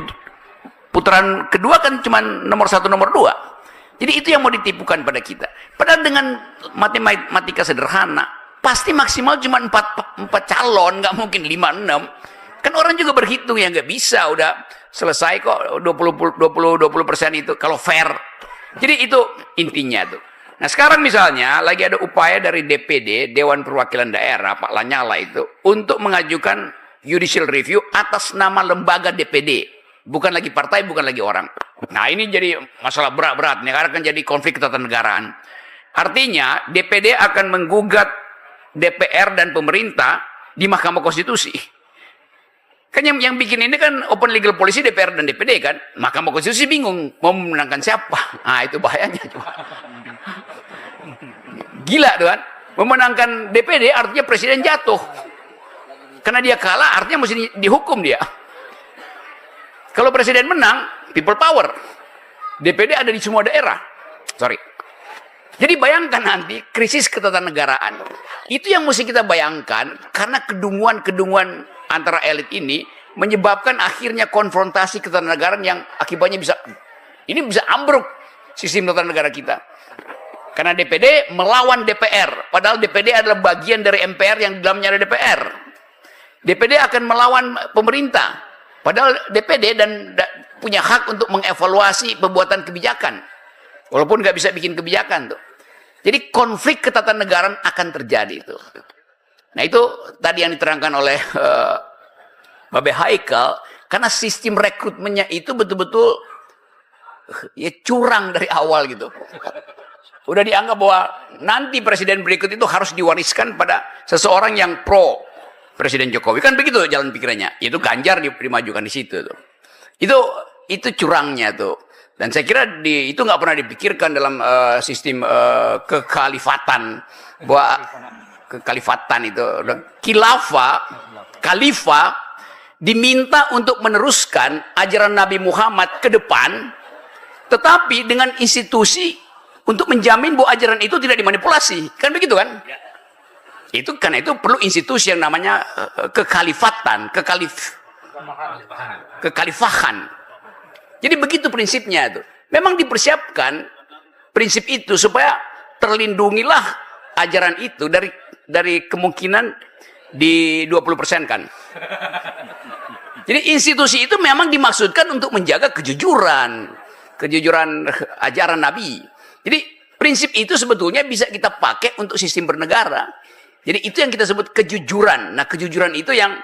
putaran kedua kan cuma nomor 1, nomor 2. Jadi itu yang mau ditipukan pada kita. Padahal dengan matematika sederhana, pasti maksimal cuma 4 calon, nggak mungkin 5, 6. Kan orang juga berhitung ya, nggak bisa. Udah selesai kok 20% itu, kalau fair. Jadi itu intinya tuh. Nah sekarang misalnya lagi ada upaya dari DPD, Dewan Perwakilan Daerah, Pak Lanyala itu, untuk mengajukan judicial review atas nama lembaga DPD. Bukan lagi partai, bukan lagi orang. Nah ini jadi masalah berat-berat, karena akan jadi konflik ketatanegaraan. Artinya DPD akan menggugat DPR dan pemerintah di Mahkamah Konstitusi. Kan yang bikin ini kan open legal policy DPR dan DPD kan. Mahkamah Konstitusi bingung mau memenangkan siapa. Nah itu bahayanya. Gila tuh kan. Memenangkan DPD artinya presiden jatuh. Karena dia kalah artinya mesti dihukum dia. Kalau presiden menang, people power. DPD ada di semua daerah. Sorry. Jadi bayangkan nanti krisis ketatanegaraan. Itu yang mesti kita bayangkan karena kedunguan-kedunguan antara elit ini menyebabkan akhirnya konfrontasi ketatanegaraan yang akibatnya bisa ambruk sistem tata negara kita. Karena DPD melawan DPR, padahal DPD adalah bagian dari MPR yang di dalamnya ada DPR. DPD akan melawan pemerintah, padahal DPD punya hak untuk mengevaluasi pembuatan kebijakan, walaupun nggak bisa bikin kebijakan tuh. Jadi konflik ketatanegaraan akan terjadi itu. Nah itu tadi yang diterangkan oleh Babe Haikal, karena sistem rekrutmennya itu betul-betul ya curang dari awal gitu. Udah dianggap bahwa nanti presiden berikut itu harus diwariskan pada seseorang yang pro Presiden Jokowi. Kan begitu jalan pikirannya. Itu Ganjar dimajukan di situ tuh. Itu curangnya tuh. Dan saya kira itu nggak pernah dipikirkan dalam sistem kekhalifatan, bahwa kekhalifatan itu khalifah diminta untuk meneruskan ajaran Nabi Muhammad ke depan, tetapi dengan institusi untuk menjamin bahwa ajaran itu tidak dimanipulasi. Kan begitu kan? Ya. Itu karena itu perlu institusi yang namanya kekhalifahan. Jadi begitu prinsipnya itu. Memang dipersiapkan prinsip itu supaya terlindungilah ajaran itu dari kemungkinan di 20% kan. Jadi institusi itu memang dimaksudkan untuk menjaga kejujuran ajaran Nabi. Jadi prinsip itu sebetulnya bisa kita pakai untuk sistem bernegara. Jadi itu yang kita sebut kejujuran. Nah, kejujuran itu yang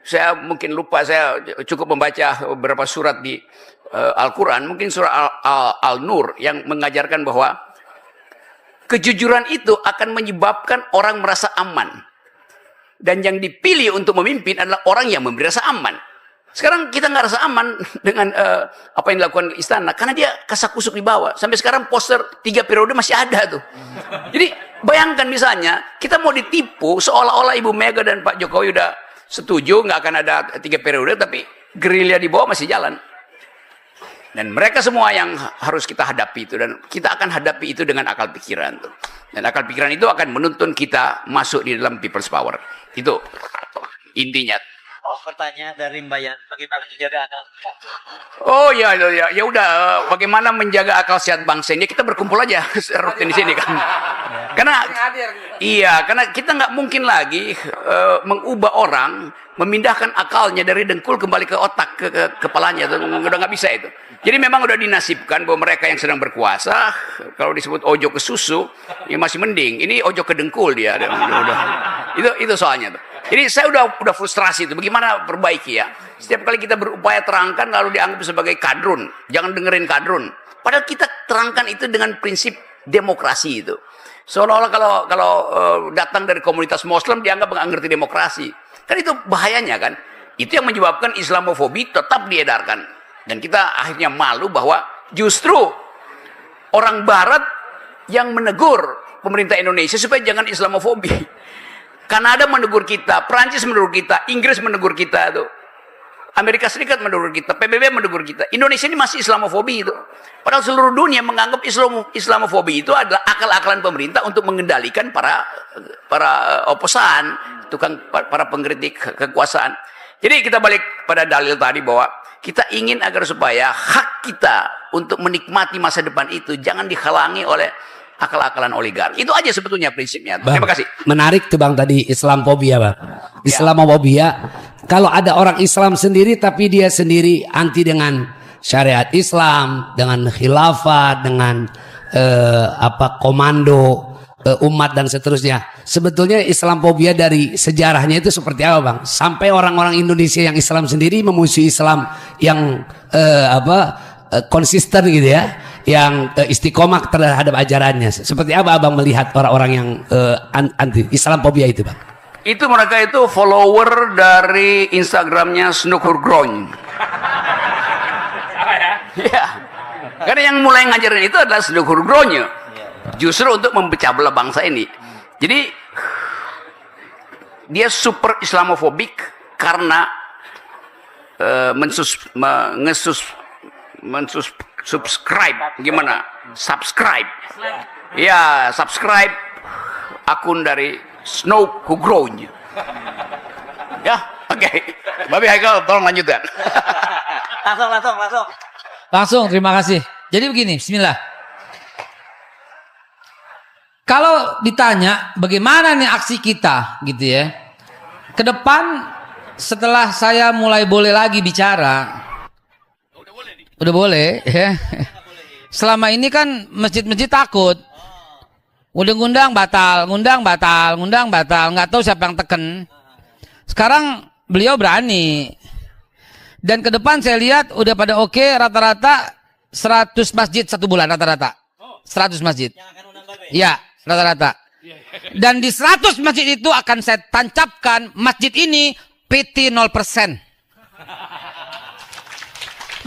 saya mungkin lupa, saya cukup membaca beberapa surat di Al-Quran, mungkin surah Al-Nur yang mengajarkan bahwa kejujuran itu akan menyebabkan orang merasa aman. Dan yang dipilih untuk memimpin adalah orang yang memberi rasa aman. Sekarang kita nggak rasa aman dengan apa yang dilakukan istana, karena dia kasak-kusuk di bawah. Sampai sekarang poster 3 periode masih ada tuh. Jadi bayangkan misalnya kita mau ditipu seolah-olah Ibu Mega dan Pak Jokowi udah setuju nggak akan ada 3 periode, tapi gerilya di bawah masih jalan. Dan mereka semua yang harus kita hadapi itu, dan kita akan hadapi itu dengan akal pikiran tuh. Dan akal pikiran itu akan menuntun kita masuk di dalam people's power. Itu intinya. Oh, pertanyaan dari Mbak Yan, bagaimana menjaga akal? Oh ya udah, bagaimana menjaga akal sehat bangsa ini? Kita berkumpul aja rutin di sini kan. Karena kita nggak mungkin lagi mengubah orang, memindahkan akalnya dari dengkul kembali ke otak, ke kepalanya. Udah nggak bisa itu. Jadi memang udah dinasibkan bahwa mereka yang sedang berkuasa, kalau disebut ojo ke susu, ya masih mending. Ini ojo ke dengkul dia. Itu soalnya tuh. Jadi saya udah frustrasi itu. Bagaimana perbaiki ya? Setiap kali kita berupaya terangkan lalu dianggap sebagai kadrun. Jangan dengerin kadrun. Padahal kita terangkan itu dengan prinsip demokrasi itu. Seolah-olah kalau datang dari komunitas Muslim dianggap nggak ngerti demokrasi. Kan itu bahayanya kan. Itu yang menyebabkan Islamofobi tetap diedarkan. Dan kita akhirnya malu bahwa justru orang Barat yang menegur pemerintah Indonesia supaya jangan Islamofobi. Kanada menegur kita, Prancis menegur kita, Inggris menegur kita tuh. Amerika Serikat menegur kita, PBB menegur kita. Indonesia ini masih Islamofobi itu. Padahal seluruh dunia menganggap Islamofobi itu adalah akal-akalan pemerintah untuk mengendalikan para oposan, para pengkritik kekuasaan. Jadi kita balik pada dalil tadi bahwa kita ingin agar supaya hak kita untuk menikmati masa depan itu jangan dihalangi oleh akal-akalan oligarki. Itu aja sebetulnya prinsipnya. Bang, terima kasih. Menarik tuh Bang tadi Islamofobia, Bang. Islamofobia. Kalau ada orang Islam sendiri tapi dia sendiri anti dengan syariat Islam, dengan khilafah, dengan komando umat dan seterusnya. Sebetulnya Islamofobia dari sejarahnya itu seperti apa, Bang? Sampai orang-orang Indonesia yang Islam sendiri memusuhi Islam yang konsisten gitu ya, yang istiqomah terhadap ajarannya. Seperti apa Abang melihat orang-orang yang anti Islamofobia itu, Bang? Itu mereka itu follower dari Instagramnya Snooker Grown. Ya. Karena yang mulai ngajarin itu adalah Snooker Grown-nya. Justru untuk memecah belah bangsa ini. Jadi dia super Islamofobik karena subscribe gimana? Subscribe. Ya, subscribe akun dari Snow Who Grown. Ya, oke. Babi Haikal tolong lanjutkan. Langsung, terima kasih. Jadi begini, bismillah. Kalau ditanya bagaimana nih aksi kita gitu ya. Ke depan setelah saya mulai boleh lagi bicara. Udah boleh ya. Selama ini kan masjid-masjid takut. Ngundang batal, ngundang batal, nggak tahu siapa yang teken. Sekarang beliau berani. Dan ke depan saya lihat udah pada oke, rata-rata 100 masjid satu bulan rata-rata. 100 masjid. Ya, rata-rata. Dan di 100 masjid itu akan saya tancapkan masjid ini PT 0%.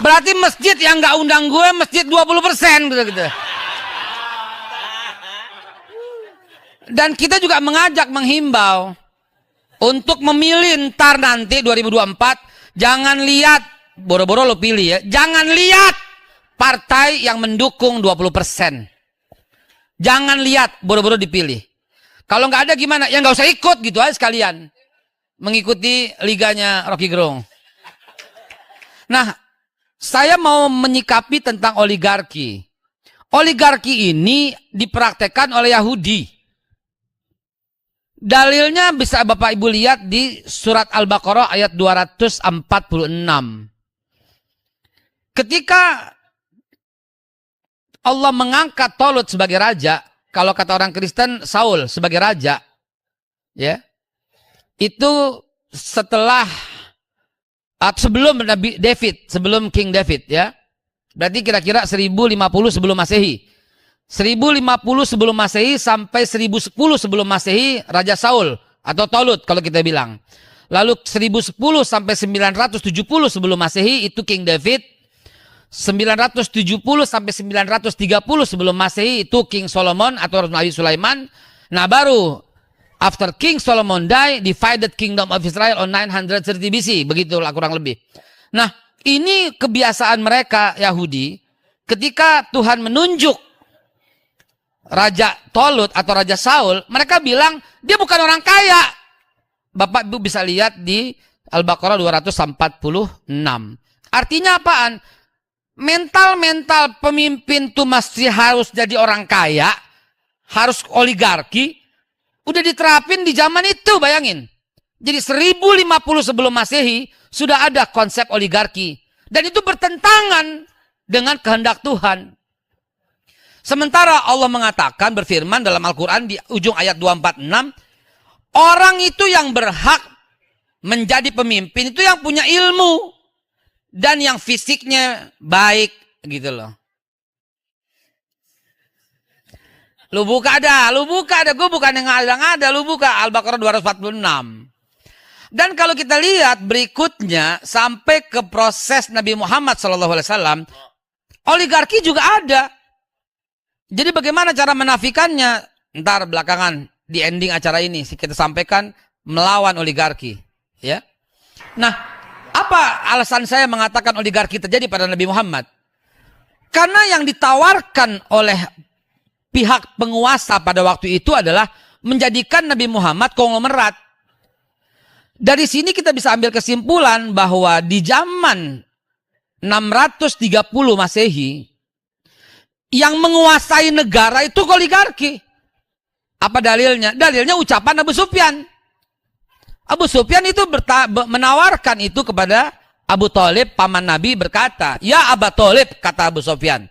Berarti masjid yang nggak undang gue masjid 20% gitu. Dan kita juga menghimbau untuk memilih ntar nanti 2024, jangan lihat boro-boro lo pilih ya, jangan lihat partai yang mendukung 20%. Jangan lihat boro-boro dipilih. Kalau nggak ada gimana? Ya nggak usah ikut gitu aja sekalian. Mengikuti liganya Rocky Gerung. Nah, saya mau menyikapi tentang oligarki. Oligarki ini dipraktekkan oleh Yahudi. Dalilnya bisa Bapak Ibu lihat di surat Al-Baqarah ayat 246. Ketika Allah mengangkat Tolut sebagai raja, kalau kata orang Kristen Saul sebagai raja, ya, itu setelah sebelum Nabi David, sebelum King David, ya, berarti kira-kira 1050 sebelum Masehi. 1050 sebelum Masehi sampai 1010 sebelum Masehi Raja Saul atau Tolut kalau kita bilang. Lalu 1010 sampai 970 sebelum Masehi itu King David. 970 sampai 930 sebelum Masehi itu King Solomon atau Nabi Sulaiman. Nah, baru after King Solomon died, divided kingdom of Israel on 930 BC, begitulah kurang lebih. Nah, ini kebiasaan mereka Yahudi ketika Tuhan menunjuk Raja Tolut atau Raja Saul, mereka bilang dia bukan orang kaya. Bapak Ibu bisa lihat di Al-Baqarah 246. Artinya apaan? Mental-mental pemimpin itu masih harus jadi orang kaya, harus oligarki, udah diterapin di zaman itu, bayangin. Jadi 1050 sebelum Masehi sudah ada konsep oligarki. Dan itu bertentangan dengan kehendak Tuhan. Sementara Allah mengatakan, berfirman dalam Al-Quran di ujung ayat 246, orang itu yang berhak menjadi pemimpin itu yang punya ilmu dan yang fisiknya baik, gitu loh. Lu buka ada, gue bukan yang ngada-ngada, lu buka Al-Baqarah 246. Dan kalau kita lihat berikutnya sampai ke proses Nabi Muhammad SAW, oligarki juga ada. Jadi bagaimana cara menafikannya? Ntar belakangan di ending acara ini kita sampaikan melawan oligarki, ya. Nah, apa alasan saya mengatakan oligarki terjadi pada Nabi Muhammad? Karena yang ditawarkan oleh pihak penguasa pada waktu itu adalah menjadikan Nabi Muhammad konglomerat. Dari sini kita bisa ambil kesimpulan bahwa di zaman 630 Masehi yang menguasai negara itu oligarki. Apa dalilnya? Dalilnya ucapan Abu Sufyan. Abu Sufyan itu menawarkan itu kepada Abu Thalib, paman Nabi, berkata, "Ya Abu Thalib," kata Abu Sufyan.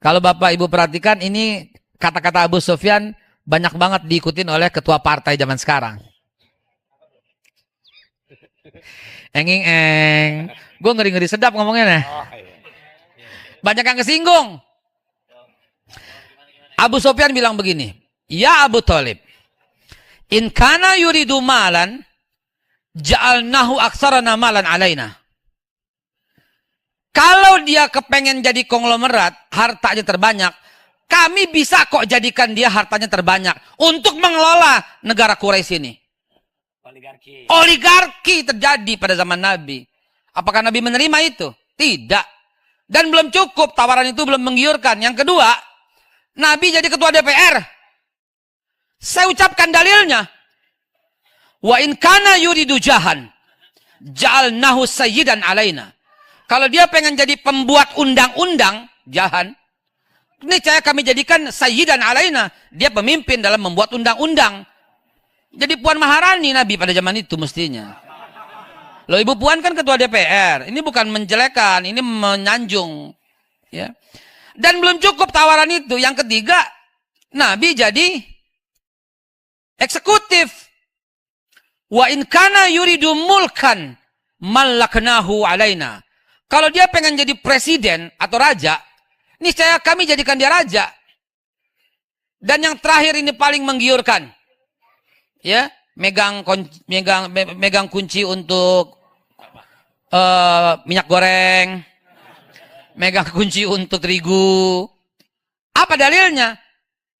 Kalau Bapak Ibu perhatikan, ini kata-kata Abu Sufyan banyak banget diikutin oleh ketua partai zaman sekarang. Enging. Gue ngeri-ngeri sedap ngomongnya nih. Banyak yang kesinggung. Abu Sufyan bilang begini, "Ya Abu Thalib, in kana yuridu malan, ja'alnahu aksarana malan alaina." Kalau dia kepengen jadi konglomerat, hartanya terbanyak, kami bisa kok jadikan dia hartanya terbanyak untuk mengelola negara Quraisy ini. Oligarki terjadi pada zaman Nabi. Apakah Nabi menerima itu? Tidak. Dan belum cukup, tawaran itu belum menggiurkan. Yang kedua, Nabi jadi ketua DPR. Saya ucapkan dalilnya. Wa in kana yuridu jahan, ja'alnahu sayyidan alaina. Kalau dia pengen jadi pembuat undang-undang, jahan, ini saya kami jadikan sayyidan alaina. Dia pemimpin dalam membuat undang-undang. Jadi Puan Maharani Nabi pada zaman itu mestinya. Loh, Ibu Puan kan ketua DPR. Ini bukan menjelekan, ini menyanjung. Ya. Dan belum cukup tawaran itu. Yang ketiga, Nabi jadi eksekutif. Wa in kana yuridu mulkan malaknahu alaina. Kalau dia pengen jadi presiden atau raja, niscaya kami jadikan dia raja. Dan yang terakhir ini paling menggiurkan. Ya, megang kunci untuk minyak goreng, megang kunci untuk terigu. Apa dalilnya?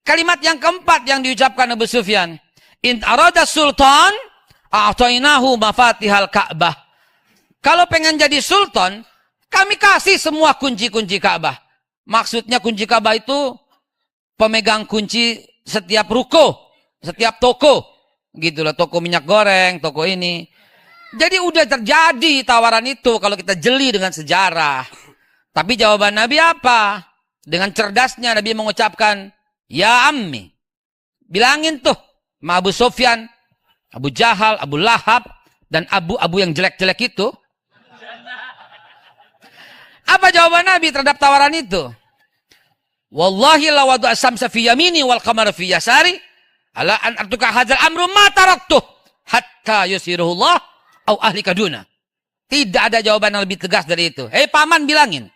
Kalimat yang keempat yang diucapkan Abu Sufyan, in arada sultan a'tainahu mafatihal Ka'bah. Kalau pengen jadi sultan, kami kasih semua kunci-kunci Ka'bah. Maksudnya kunci Ka'bah itu pemegang kunci setiap ruko, setiap toko. Gitulah, toko minyak goreng, toko ini. Jadi udah terjadi tawaran itu kalau kita jeli dengan sejarah. Tapi jawaban Nabi apa? Dengan cerdasnya Nabi mengucapkan, ya ammi. Bilangin tuh, sama Abu Sufyan, Abu Jahal, Abu Lahab, dan abu-abu yang jelek-jelek itu. Apa jawaban Nabi terhadap tawaran itu? Wallahi la wadu asamsa fi yamini wal qamara fi yasari ala an artuka hadzal amru ma taraktuh hatta yusiruhullah au ahli kaduna. Tidak ada jawaban yang lebih tegas dari itu. Hei paman, bilangin.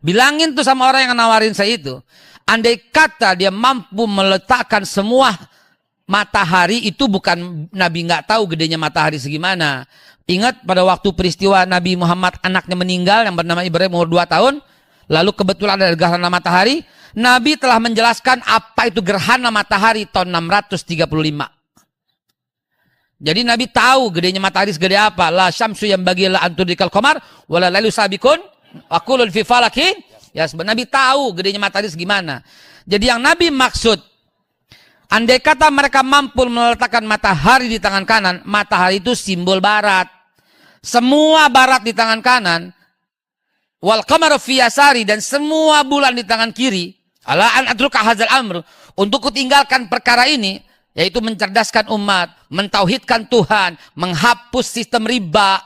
Bilangin tuh sama orang yang nawarin saya itu. Andai kata dia mampu meletakkan semua matahari, itu bukan Nabi nggak tahu gedenya matahari segimana. Ingat pada waktu peristiwa Nabi Muhammad anaknya meninggal yang bernama Ibrahim umur 2 tahun. Lalu kebetulan ada gerhana matahari. Nabi telah menjelaskan apa itu gerhana matahari tahun 635. Jadi Nabi tahu gedenya matahari segede apa. La syamsu yang bagilah antudikal qamar wala lailu sabikun aqulun fi falakin. Ya, Nabi tahu gedenya matahari segimana. Jadi yang Nabi maksud, andai kata mereka mampu meletakkan matahari di tangan kanan, matahari itu simbol barat. Semua barat di tangan kanan, wal qamaru fi yasari, dan semua bulan di tangan kiri. Ala an atruka hadzal amr, untuk kutinggalkan perkara ini, yaitu mencerdaskan umat, mentauhidkan Tuhan, menghapus sistem riba,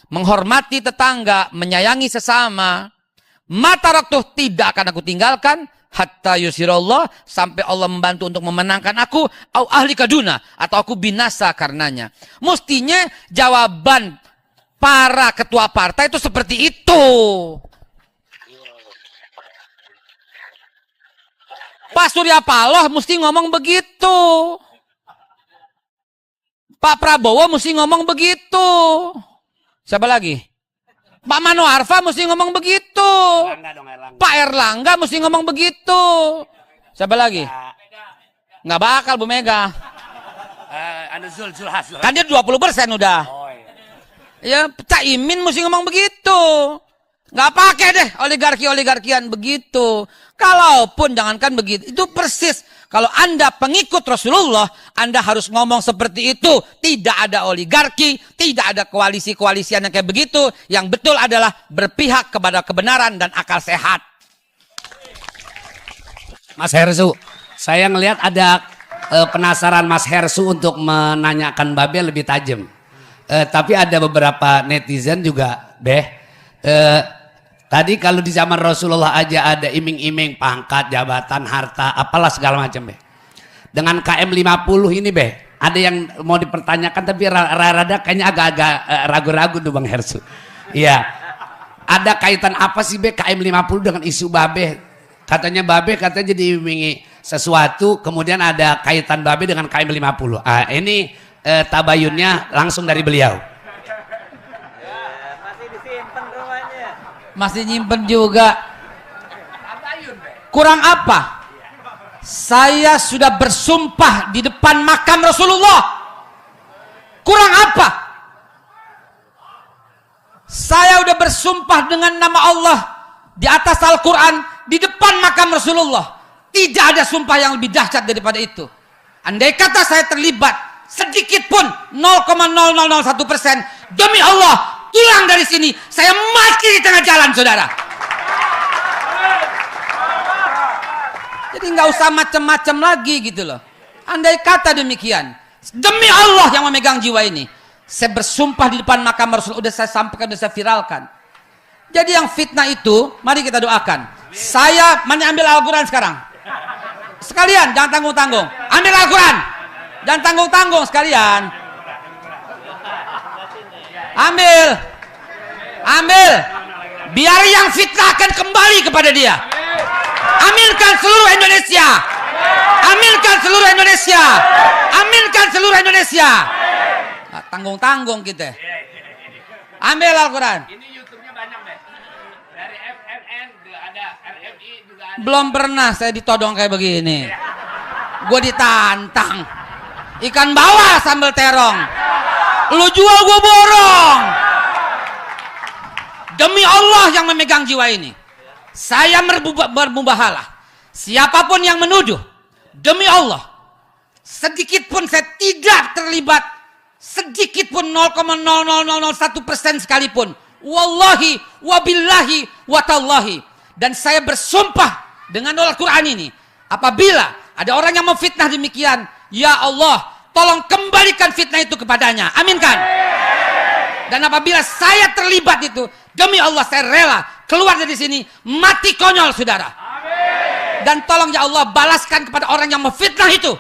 menghormati tetangga, menyayangi sesama. Mataraktuh, tidak akan aku tinggalkan hatta yusirallah, sampai Allah membantu untuk memenangkan aku, au ahli kaduna, atau aku binasa karenanya. Mestinya jawaban para ketua partai itu seperti itu. Pak Surya Paloh mesti ngomong begitu. Pak Prabowo mesti ngomong begitu. Siapa lagi? Pak Mano Arfa mesti ngomong begitu. Pak Erlangga mesti ngomong begitu. Siapa lagi? Nggak bakal Bu Mega. Kan dia 20% udah. Ya, Caimin mesti ngomong begitu. Nggak pakai deh oligarki-oligarkian begitu. Kalaupun jangankan begitu, itu persis. Kalau Anda pengikut Rasulullah, Anda harus ngomong seperti itu. Tidak ada oligarki, tidak ada koalisi-koalisian yang kayak begitu. Yang betul adalah berpihak kepada kebenaran dan akal sehat. Mas Hersu, saya ngelihat ada penasaran Mas Hersu untuk menanyakan Babe lebih tajam. Tapi ada beberapa netizen juga, tadi kalau di zaman Rasulullah aja ada iming-iming pangkat, jabatan, harta, apalah segala macam, Dengan KM 50 ini, ada yang mau dipertanyakan tapi rada kayaknya agak-agak ragu-ragu tuh Bang Hersu. Iya. Ada kaitan apa sih, KM 50 dengan isu Babe? Katanya Babe katanya diimingi sesuatu, kemudian ada kaitan Babe dengan KM 50. Ini tabayunnya langsung dari beliau. Masih disimpan rumahnya. Masih nyimpen juga. Kurang apa? Saya sudah bersumpah di depan makam Rasulullah. Kurang apa? Saya udah bersumpah dengan nama Allah di atas Al-Quran di depan makam Rasulullah. Tidak ada sumpah yang lebih dahsyat daripada itu. Andai kata saya terlibat sedikit pun 0,0001%, demi Allah, pulang dari sini, saya mati di tengah jalan, saudara. Jadi nggak usah macam-macam lagi gitu loh. Andai kata demikian, demi Allah yang memegang jiwa ini, saya bersumpah di depan makam Rasul, udah saya sampaikan, udah saya viralkan. Jadi yang fitnah itu, mari kita doakan. Saya ambil Al-Quran sekarang. Sekalian, jangan tanggung-tanggung. Ambil Al-Quran. Jangan tanggung-tanggung sekalian. Ambil. Biar yang fitnah akan kembali kepada dia. Ambilkan seluruh Indonesia. Ambilkan seluruh Indonesia. Nah, tanggung-tanggung kita. Ambil Al-Quran. Ini YouTube-nya banyak, Dari FNN ada, RFI juga ada. Belum pernah saya ditodong kayak begini. Gue ditantang. Ikan bawal sambal terong. Lu jual gue borong. Demi Allah yang memegang jiwa ini, saya bermubahalah. Siapapun yang menuduh, demi Allah, sedikit pun saya tidak terlibat sedikit pun 0,00001% sekalipun. Wallahi, wabillahi, watallahi. Dan saya bersumpah dengan Al-Quran ini. Apabila ada orang yang memfitnah demikian, ya Allah, tolong kembalikan fitnah itu kepadanya. Aminkan. Dan apabila saya terlibat itu, demi Allah saya rela keluar dari sini mati konyol, saudara. Dan tolong ya Allah balaskan kepada orang yang memfitnah itu.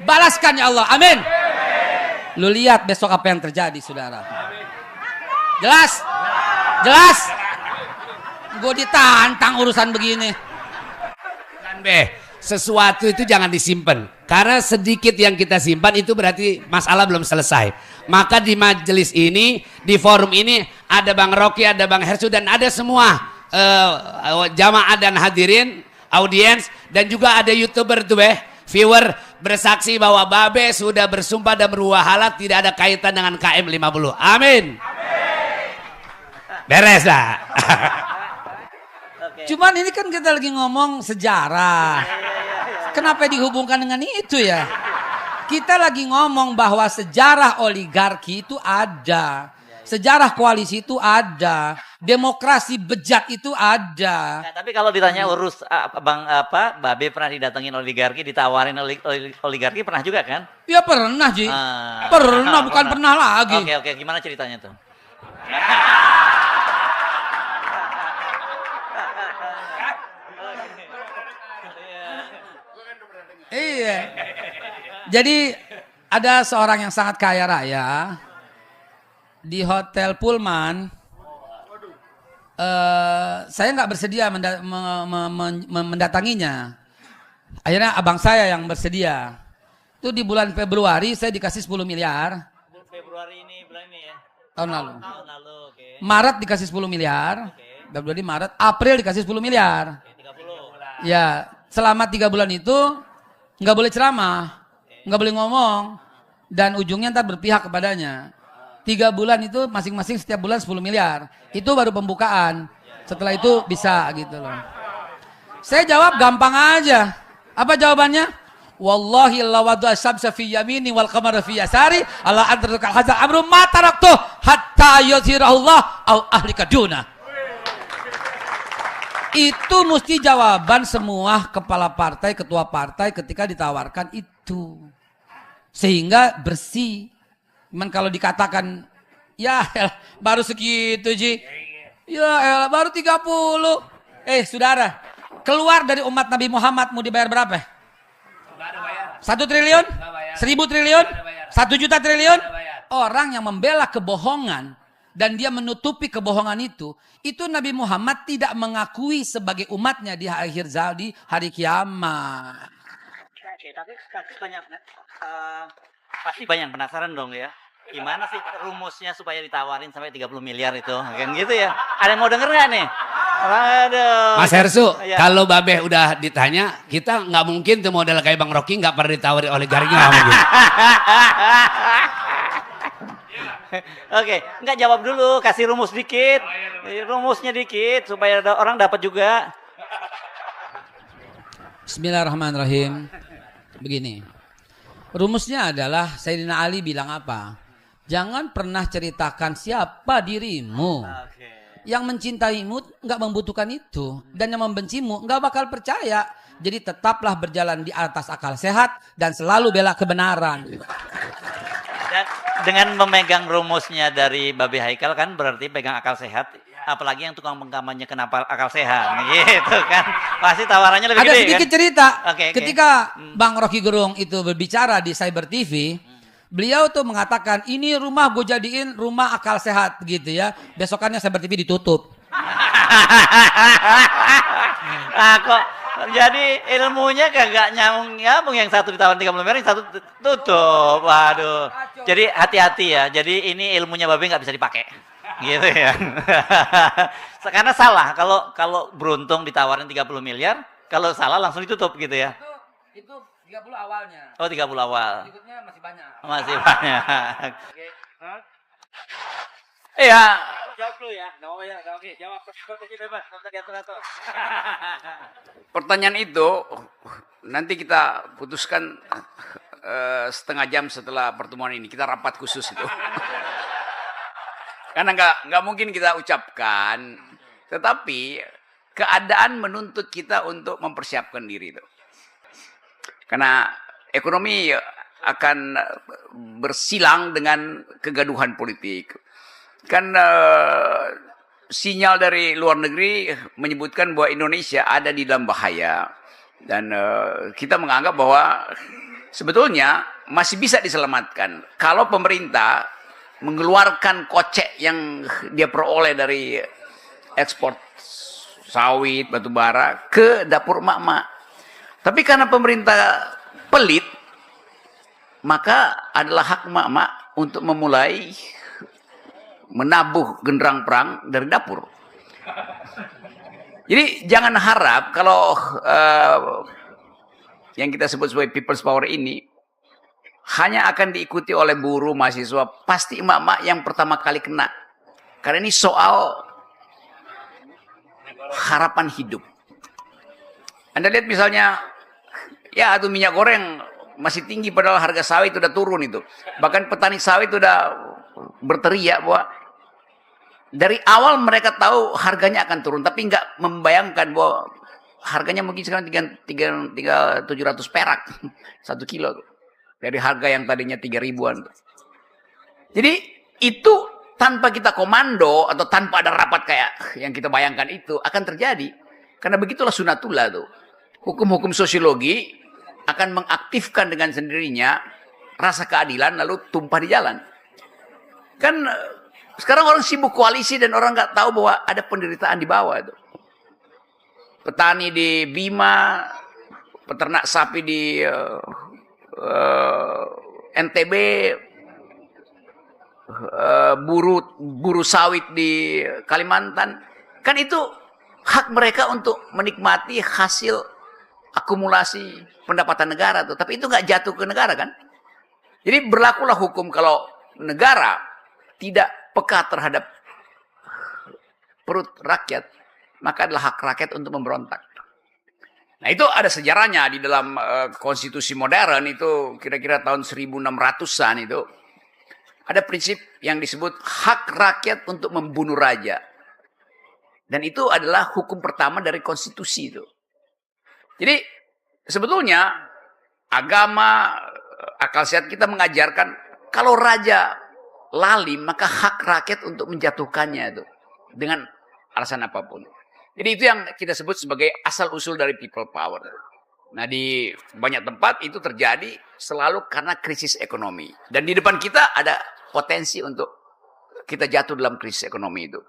Balaskan ya Allah. Amin. Lu lihat besok apa yang terjadi, saudara. Jelas? Jelas? Gue ditantang urusan begini. Dan sesuatu itu jangan disimpan. Karena sedikit yang kita simpan itu berarti masalah belum selesai. Maka di majelis ini, di forum ini ada Bang Rocky, ada Bang Hersu, dan ada semua jamaah dan hadirin, audiens, dan juga ada YouTuber tuh viewer bersaksi bahwa Babe sudah bersumpah dan berwahala tidak ada kaitan dengan KM 50. Amin. Beres lah. Cuman ini kan kita lagi ngomong sejarah. Kenapa dihubungkan dengan itu ya? Kita lagi ngomong bahwa sejarah oligarki itu ada. Sejarah koalisi itu ada. Demokrasi bejat itu ada. Nah, tapi kalau ditanya Babe pernah didatengin oligarki, ditawarin oligarki pernah juga kan? Ya pernah, Ji. Pernah, bukan pernah lagi. Oke, gimana ceritanya tuh? Iya. Jadi ada seorang yang sangat kaya raya di hotel Pullman. Saya nggak bersedia mendatanginya. Akhirnya abang saya yang bersedia. Itu di bulan Februari saya dikasih 10 miliar. Februari ini bulan ini ya? Tahun lalu. Tahun lalu, oke. Maret dikasih 10 miliar. Februari, Maret, April dikasih 10 miliar. 30. Ya, selama 3 bulan itu nggak boleh ceramah, nggak boleh ngomong, dan ujungnya ntar berpihak kepadanya. 3 bulan itu masing-masing setiap bulan 10 miliar. Itu baru pembukaan. Setelah itu bisa gitu loh. Saya jawab gampang aja. Apa jawabannya? Wallahi la wadu asyamsa fi yamini wal qamara fi yasari ala adrakal hazal amru ma taraktu hatta yuzhirahullah au ahlika duna. Itu mesti jawaban semua kepala partai, ketua partai ketika ditawarkan itu. Sehingga bersih. Cuman kalau dikatakan, ya baru segitu Ji. Ya baru 30. Saudara, keluar dari umat Nabi Muhammad mau dibayar berapa? 1 triliun? 1000 triliun? 1 juta triliun? Orang yang membela kebohongan dan dia menutupi kebohongan itu Nabi Muhammad tidak mengakui sebagai umatnya di akhir zaman, di hari kiamat. Oke, tapi banyak, pasti banyak penasaran dong ya. Gimana sih rumusnya supaya ditawarin sampai 30 miliar itu? Kan gitu ya. Ada yang mau denger nggak nih? Aduh. Mas Hersu, Ya. kalau Babe udah ditanya, kita nggak mungkin tuh model kayak Bang Rocky nggak pernah ditawari oligarki, nggak mungkin. Oke, nggak jawab dulu, kasih rumus dikit. Rumusnya dikit supaya orang dapat juga. Bismillahirrahmanirrahim. Begini. Rumusnya adalah Sayyidina Ali bilang apa? Jangan pernah ceritakan siapa dirimu. Yang mencintaimu nggak membutuhkan itu. Dan yang membencimu nggak bakal percaya. Jadi tetaplah berjalan di atas akal sehat dan selalu bela kebenaran. Dan dengan memegang rumusnya dari Babe Haikal kan berarti pegang akal sehat. Apalagi yang tukang pengkampanye kenapa akal sehat gitu kan. Pasti tawarannya lebih Ada gede sedikit kan? cerita. Oke. Ketika Bang Rocky Gerung itu berbicara di Cyber TV, beliau tuh mengatakan ini rumah gue jadiin rumah akal sehat gitu ya. Besokannya Cyber TV ditutup. Kok jadi ilmunya kagak nyambung yang satu ditawar 30 miliar, yang satu tutup. Waduh. Jadi hati-hati ya. Jadi ini ilmunya Babe nggak bisa dipakai. Gitu ya. Karena salah kalau beruntung ditawarin 30 miliar, kalau salah langsung ditutup gitu ya. Itu 30 awalnya. Oh, 30 awal. Berikutnya masih banyak. Masih banyak. Iya. Jawab dulu ya, nggak mau ya, oke, jawab. Bebas, Pertanyaan itu nanti kita putuskan setengah jam setelah pertemuan ini. Kita rapat khusus itu. Karena nggak mungkin kita ucapkan, tetapi keadaan menuntut kita untuk mempersiapkan diri itu. Karena ekonomi akan bersilang dengan kegaduhan politik. Kan sinyal dari luar negeri menyebutkan bahwa Indonesia ada di dalam bahaya. Dan kita menganggap bahwa sebetulnya masih bisa diselamatkan kalau pemerintah mengeluarkan kocek yang dia peroleh dari ekspor sawit, batu bara ke dapur emak-emak. Tapi karena pemerintah pelit, maka adalah hak emak-emak untuk memulai menabuh genderang perang dari dapur. Jadi jangan harap kalau yang kita sebut sebagai people's power ini hanya akan diikuti oleh buruh, mahasiswa. Pasti emak-emak yang pertama kali kena. Karena ini soal harapan hidup. Anda lihat misalnya, ya itu minyak goreng masih tinggi padahal harga sawit udah turun itu. Bahkan petani sawit udah berteriak bahwa dari awal mereka tahu harganya akan turun, tapi nggak membayangkan bahwa harganya mungkin sekarang tinggal 700 perak 1 kilo tuh. Dari harga yang tadinya 3 ribuan. Jadi itu tanpa kita komando atau tanpa ada rapat kayak yang kita bayangkan itu akan terjadi. Karena begitulah sunatullah tuh. Hukum-hukum sosiologi akan mengaktifkan dengan sendirinya rasa keadilan lalu tumpah di jalan. Kan sekarang orang sibuk koalisi dan orang nggak tahu bahwa ada penderitaan di bawah itu. Petani di Bima, peternak sapi di NTB, buruh sawit di Kalimantan, kan itu hak mereka untuk menikmati hasil akumulasi pendapatan negara tuh. Tapi itu nggak jatuh ke negara kan? Jadi berlakulah hukum kalau negara tidak peka terhadap perut rakyat, maka adalah hak rakyat untuk memberontak. Nah itu ada sejarahnya di dalam konstitusi modern itu kira-kira tahun 1600-an itu. Ada prinsip yang disebut hak rakyat untuk membunuh raja. Dan itu adalah hukum pertama dari konstitusi itu. Jadi sebetulnya agama, akal sehat kita mengajarkan kalau raja lalim maka hak rakyat untuk menjatuhkannya itu. Dengan alasan apapun. Jadi itu yang kita sebut sebagai asal-usul dari people power. Nah di banyak tempat itu terjadi selalu karena krisis ekonomi. Dan di depan kita ada potensi untuk kita jatuh dalam krisis ekonomi itu.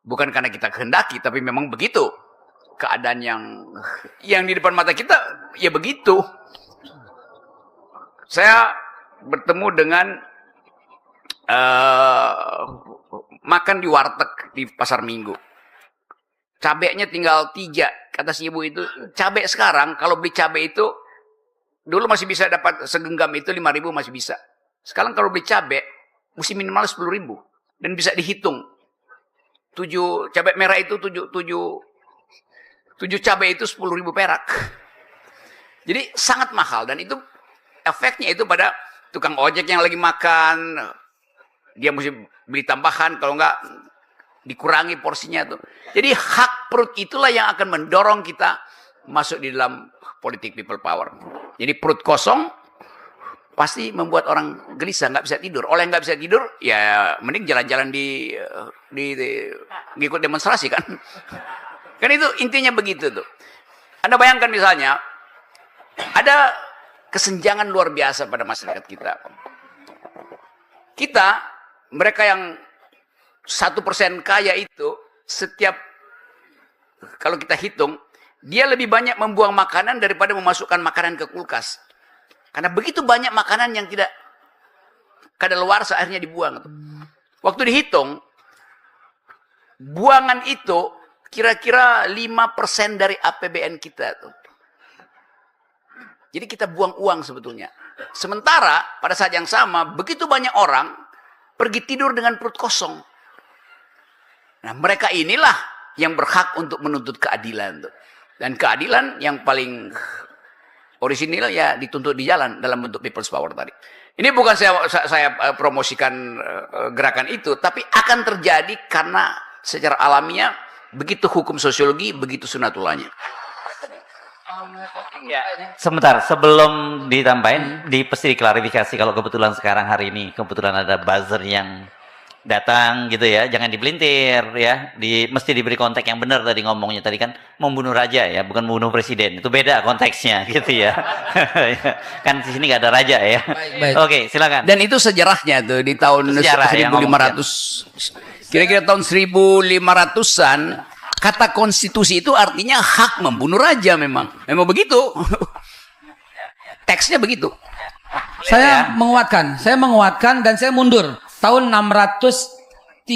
Bukan karena kita kehendaki, tapi memang begitu. Keadaan yang di depan mata kita, ya begitu. Saya bertemu dengan makan di warteg di pasar Minggu. Cabenya tinggal 3. Kata si ibu itu, cabai sekarang kalau beli cabai itu dulu masih bisa dapat segenggam itu 5.000 masih bisa. Sekarang kalau beli cabai mesti minimal 10.000 dan bisa dihitung. 7 cabai merah itu 7 cabai itu 10.000 perak. Jadi sangat mahal dan itu efeknya itu pada tukang ojek yang lagi makan, dia mesti beli tambahan kalau enggak dikurangi porsinya tuh. Jadi hak perut itulah yang akan mendorong kita masuk di dalam politik people power. Jadi perut kosong pasti membuat orang gelisah, nggak bisa tidur. Oleh nggak bisa tidur, ya mending jalan-jalan di ikut demonstrasi kan. Kan itu intinya begitu tuh. Anda bayangkan misalnya ada kesenjangan luar biasa pada masyarakat kita. Mereka yang 1% kaya itu setiap kalau kita hitung dia lebih banyak membuang makanan daripada memasukkan makanan ke kulkas. Karena begitu banyak makanan yang tidak kadaluarsa akhirnya dibuang. Waktu dihitung buangan itu kira-kira 5% dari APBN kita tuh. Jadi kita buang uang sebetulnya. Sementara pada saat yang sama begitu banyak orang pergi tidur dengan perut kosong. Nah, mereka inilah yang berhak untuk menuntut keadilan. Dan keadilan yang paling Orisinil ya dituntut di jalan dalam bentuk people's power tadi. Ini bukan saya promosikan gerakan itu, tapi akan terjadi karena secara alamiah begitu hukum sosiologi, begitu sunatullahnya. Sebentar, sebelum ditambahin, pasti diklarifikasi kalau kebetulan sekarang hari ini kebetulan ada buzzer yang datang gitu ya, jangan dipelintir ya, mesti diberi konteks yang benar. Tadi ngomongnya tadi kan membunuh raja ya, bukan membunuh presiden, itu beda konteksnya gitu ya. Kan di sini nggak ada raja ya. Baik. Oke, silakan. Dan itu sejarahnya tuh di tahun Sejarah ya, 1500, kira-kira tahun 1500-an, kata konstitusi itu artinya hak membunuh raja memang begitu. Teksnya begitu. Saya menguatkan dan saya mundur. Tahun 634.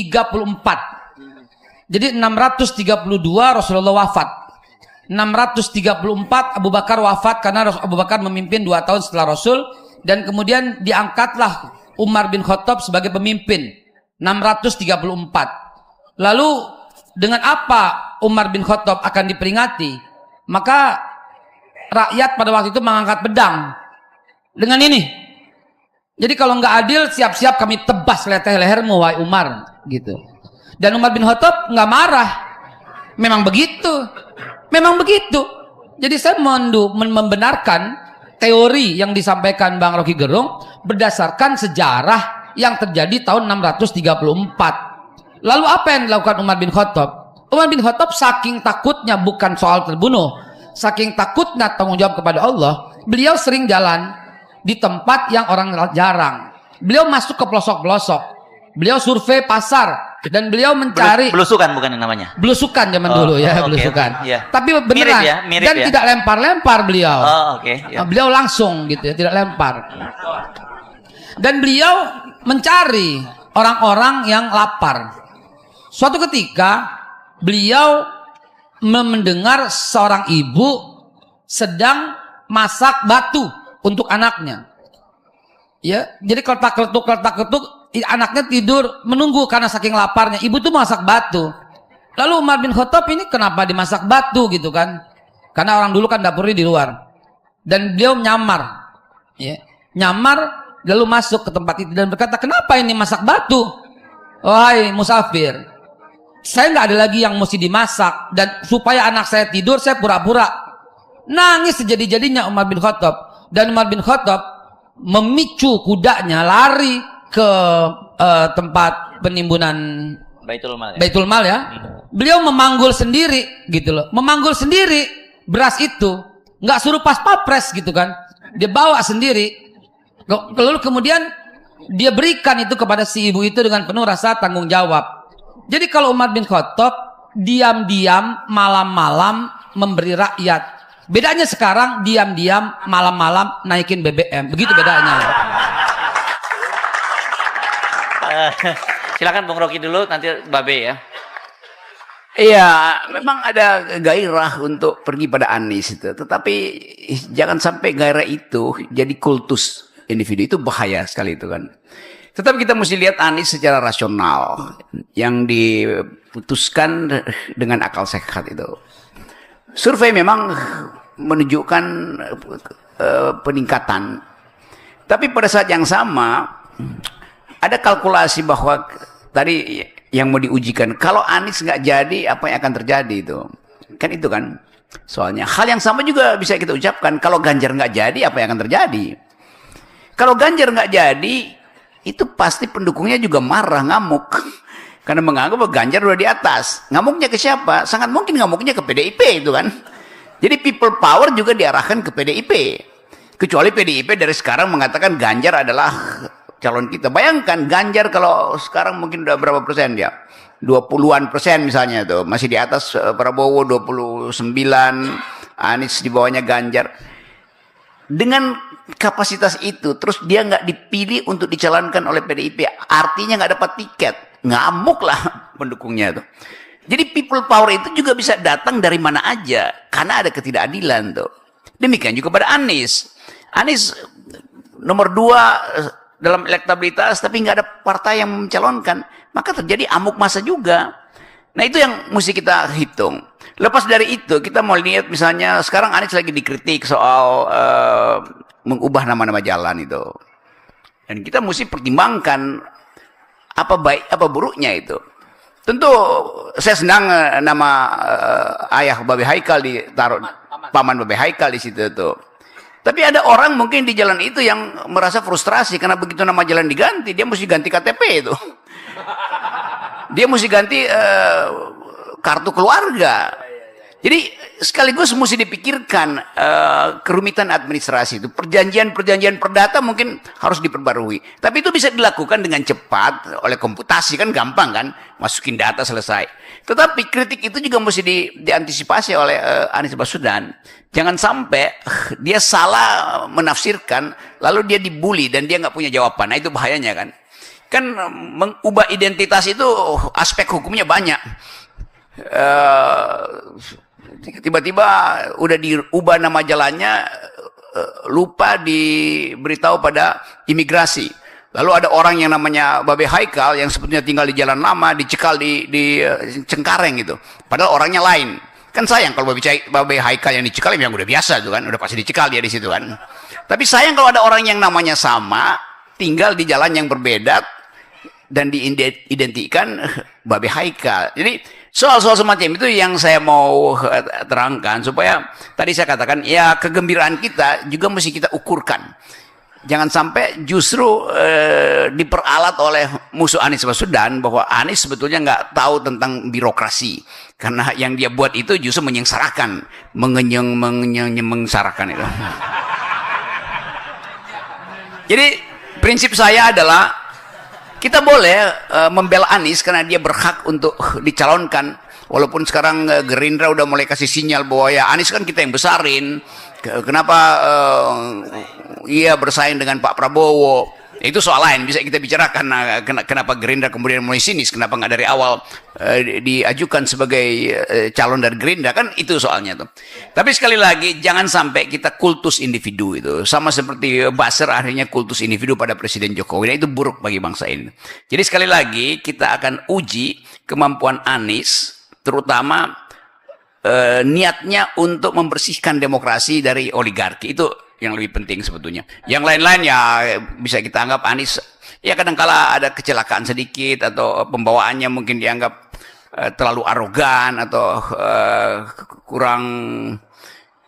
Jadi 632 Rasulullah wafat. 634 Abu Bakar wafat karena Abu Bakar memimpin 2 tahun setelah Rasul, dan kemudian diangkatlah Umar bin Khattab sebagai pemimpin 634. Lalu dengan apa Umar bin Khattab akan diperingati? Maka rakyat pada waktu itu mengangkat pedang dengan ini. Jadi kalau nggak adil, siap-siap kami tebas lehermu wahai Umar, gitu. Dan Umar bin Khattab nggak marah. Memang begitu. Jadi saya membenarkan teori yang disampaikan Bang Rocky Gerung berdasarkan sejarah yang terjadi tahun 634. Lalu apa yang dilakukan Umar bin Khattab? Umar bin Khattab saking takutnya, bukan soal terbunuh, saking takutnya tanggung jawab kepada Allah, beliau sering jalan di tempat yang orang jarang. Beliau masuk ke pelosok-pelosok. Beliau survei pasar dan beliau mencari belusukan, bukan yang namanya. Belusukan zaman dulu ya, belusukan. Yeah. Tapi beneran mirip dan ya? tidak lempar-lempar beliau. Yeah. Beliau langsung gitu ya, tidak lempar. Dan beliau mencari orang-orang yang lapar. Suatu ketika beliau mendengar seorang ibu sedang masak batu untuk anaknya. Ya, jadi kletak-kletuk, anaknya tidur menunggu karena saking laparnya. Ibu tuh masak batu. Lalu Umar bin Khattab ini kenapa dimasak batu gitu kan? Karena orang dulu kan dapurnya di luar. Dan beliau nyamar. Ya, nyamar lalu masuk ke tempat itu dan berkata, "Kenapa ini masak batu? Wahai musafir, saya nggak ada lagi yang mesti dimasak, dan supaya anak saya tidur saya pura-pura." Nangis sejadi-jadinya Umar bin Khattab. Dan Umar bin Khattab memicu kudanya lari ke tempat penimbunan Baitul Mal ya. Beliau memanggul sendiri gitu loh. Memanggul sendiri beras itu. Nggak suruh pas papres gitu kan. Dia bawa sendiri. Lalu kemudian dia berikan itu kepada si ibu itu dengan penuh rasa tanggung jawab. Jadi kalau Umar bin Khattab diam-diam malam-malam memberi rakyat. Bedanya sekarang diam-diam malam-malam naikin BBM. Begitu bedanya. Silakan Bung Rocky dulu, nanti Babe ya. Iya, memang ada gairah untuk pergi pada Anies itu. Tetapi jangan sampai gairah itu jadi kultus individu. Itu bahaya sekali itu kan. Tetapi kita mesti lihat Anies secara rasional. Yang diputuskan dengan akal sehat itu. Survei memang menunjukkan peningkatan. Tapi pada saat yang sama ada kalkulasi bahwa tadi yang mau diujikan, kalau Anies nggak jadi apa yang akan terjadi itu. Kan itu kan soalnya. Hal yang sama juga bisa kita ucapkan, kalau Ganjar nggak jadi apa yang akan terjadi. Kalau Ganjar nggak jadi, itu pasti pendukungnya juga marah, ngamuk. Karena menganggap bahwa Ganjar udah di atas. Ngamuknya ke siapa? Sangat mungkin ngamuknya ke PDIP itu kan. Jadi people power juga diarahkan ke PDIP. Kecuali PDIP dari sekarang mengatakan Ganjar adalah calon kita. Bayangkan Ganjar kalau sekarang mungkin udah berapa persen ya? 20-an persen misalnya tuh. Masih di atas Prabowo 29, Anies di bawahnya Ganjar. Dengan kapasitas itu, terus dia nggak dipilih untuk dicalonkan oleh PDIP. Artinya nggak dapat tiket. Ngamuk lah pendukungnya tuh. Jadi people power itu juga bisa datang dari mana aja. Karena ada ketidakadilan tuh. Demikian juga pada Anies. Anies nomor 2 dalam elektabilitas, tapi nggak ada partai yang mencalonkan. Maka terjadi amuk massa juga. Nah itu yang mesti kita hitung. Lepas dari itu, kita mau lihat misalnya sekarang Anies lagi dikritik soal mengubah nama-nama jalan itu. Dan kita mesti pertimbangkan apa baik, apa buruknya itu. Tentu saya senang nama ayah Babe Haikal ditaruh, paman Babe Haikal di situ tuh. Tapi ada orang mungkin di jalan itu yang merasa frustrasi karena begitu nama jalan diganti, dia mesti ganti KTP itu. Dia mesti ganti kartu keluarga. Jadi sekaligus mesti dipikirkan kerumitan administrasi itu. Perjanjian-perjanjian perdata mungkin harus diperbarui. Tapi itu bisa dilakukan dengan cepat oleh komputasi, kan gampang kan. Masukin data selesai. Tetapi kritik itu juga mesti diantisipasi oleh Anies Baswedan. Jangan sampai dia salah menafsirkan, lalu dia dibully dan dia nggak punya jawaban. Nah itu bahayanya kan. Kan mengubah identitas itu aspek hukumnya banyak. Tiba-tiba udah diubah nama jalannya, lupa diberitahu pada imigrasi. Lalu ada orang yang namanya Babe Haikal yang sebetulnya tinggal di jalan lama, dicekal di Cengkareng gitu. Padahal orangnya lain. Kan sayang kalau Babe Haikal yang dicekal yang udah biasa tuh kan, udah pasti dicekal dia di situ kan. Tapi sayang kalau ada orang yang namanya sama, tinggal di jalan yang berbeda dan diidentikan Babe Haikal. Jadi soal-soal semacam itu yang saya mau terangkan supaya tadi saya katakan ya kegembiraan kita juga mesti kita ukurkan. Jangan sampai justru diperalat oleh musuh Anies Baswedan bahwa Anies sebetulnya nggak tahu tentang birokrasi. Karena yang dia buat itu justru menyengsarakan, menyengsarakan itu. Jadi prinsip saya adalah kita boleh membela Anies karena dia berhak untuk dicalonkan. Walaupun sekarang Gerindra udah mulai kasih sinyal bahwa ya Anies kan kita yang besarin. Kenapa ia bersaing dengan Pak Prabowo? Itu soal lain, bisa kita bicarakan. Kenapa Gerindra kemudian mulai sinis? Kenapa nggak dari awal diajukan sebagai calon dari Gerindra? Kan itu soalnya tuh. Tapi sekali lagi jangan sampai kita kultus individu itu. Sama seperti Basir akhirnya kultus individu pada Presiden Jokowi. Nah, itu buruk bagi bangsa ini. Jadi sekali lagi kita akan uji kemampuan Anies, terutama niatnya untuk membersihkan demokrasi dari oligarki. Itu yang lebih penting sebetulnya. Yang lain-lain ya bisa kita anggap Anies ya kadangkala ada kecelakaan sedikit atau pembawaannya mungkin dianggap terlalu arogan atau kurang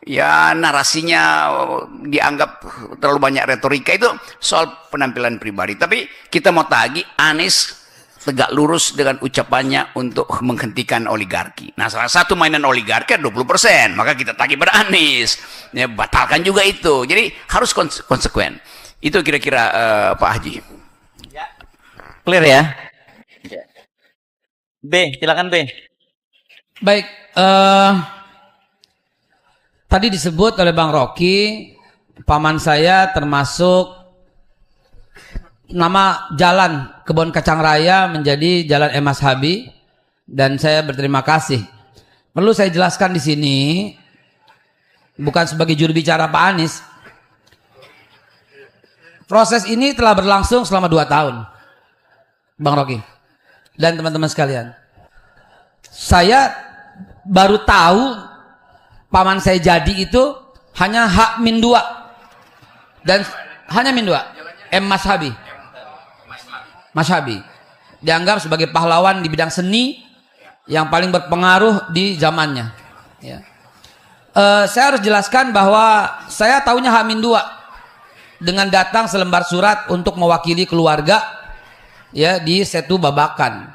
ya narasinya dianggap terlalu banyak retorika. Itu soal penampilan pribadi. Tapi kita mau tagih Anies tegak lurus dengan ucapannya untuk menghentikan oligarki. Nah, salah satu mainan oligarki 20%, maka kita tagih pada Anies. Ya, batalkan juga itu. Jadi harus konsekuen. Itu kira-kira Pak Haji. Clear ya? B, silakan B. Baik, tadi disebut oleh Bang Rocky, paman saya termasuk nama jalan Kebon Kacang Raya menjadi Jalan Emas Habi, dan saya berterima kasih. Perlu saya jelaskan di sini, bukan sebagai juru bicara Pak Anies. Proses ini telah berlangsung selama 2 tahun, Bang Rocky dan teman-teman sekalian. Saya baru tahu paman saya jadi itu hanya H-2 dan hanya -2 Emas Habi. Mas Habi dianggap sebagai pahlawan di bidang seni yang paling berpengaruh di zamannya. Ya. Saya harus jelaskan bahwa saya tahunya H-2 dengan datang selembar surat untuk mewakili keluarga ya di Setu Babakan.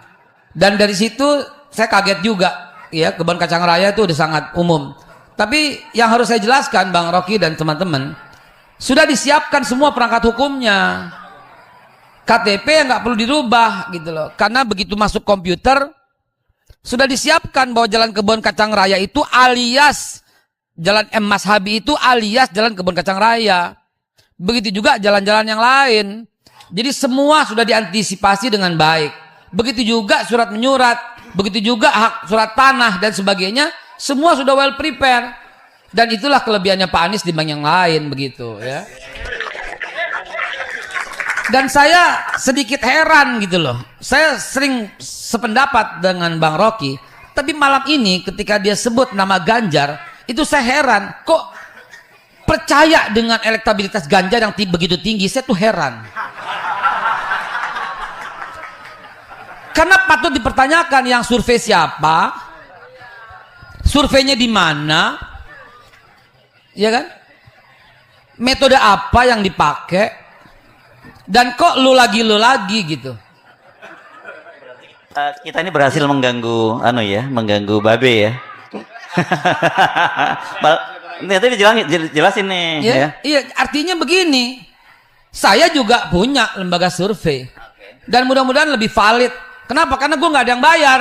Dan dari situ saya kaget juga ya, Kebon Kacang Raya itu udah sangat umum. Tapi yang harus saya jelaskan Bang Rocky dan teman-teman, sudah disiapkan semua perangkat hukumnya. KTP yang nggak perlu dirubah gitu loh, karena begitu masuk komputer sudah disiapkan bahwa Jalan Kebon Kacang Raya itu alias Jalan Emas Habi itu alias Jalan Kebon Kacang Raya. Begitu juga jalan-jalan yang lain. Jadi semua sudah diantisipasi dengan baik. Begitu juga surat menyurat, begitu juga hak surat tanah dan sebagainya, semua sudah well prepare. Dan itulah kelebihannya Pak Anies dibanding yang lain begitu ya. Dan saya sedikit heran gitu loh. Saya sering sependapat dengan Bang Rocky. Tapi malam ini ketika dia sebut nama Ganjar, itu saya heran, kok percaya dengan elektabilitas Ganjar yang begitu tinggi. Saya tuh heran. Karena patut dipertanyakan yang survei siapa, surveinya di mana, ya kan? Metode apa yang dipakai, dan kok lu lagi gitu. Kita ini berhasil mengganggu, mengganggu Babe ya. Nanti jelasin nih. Ya. Iya, artinya begini. Saya juga punya lembaga survei, dan mudah-mudahan lebih valid. Kenapa? Karena gue nggak ada yang bayar.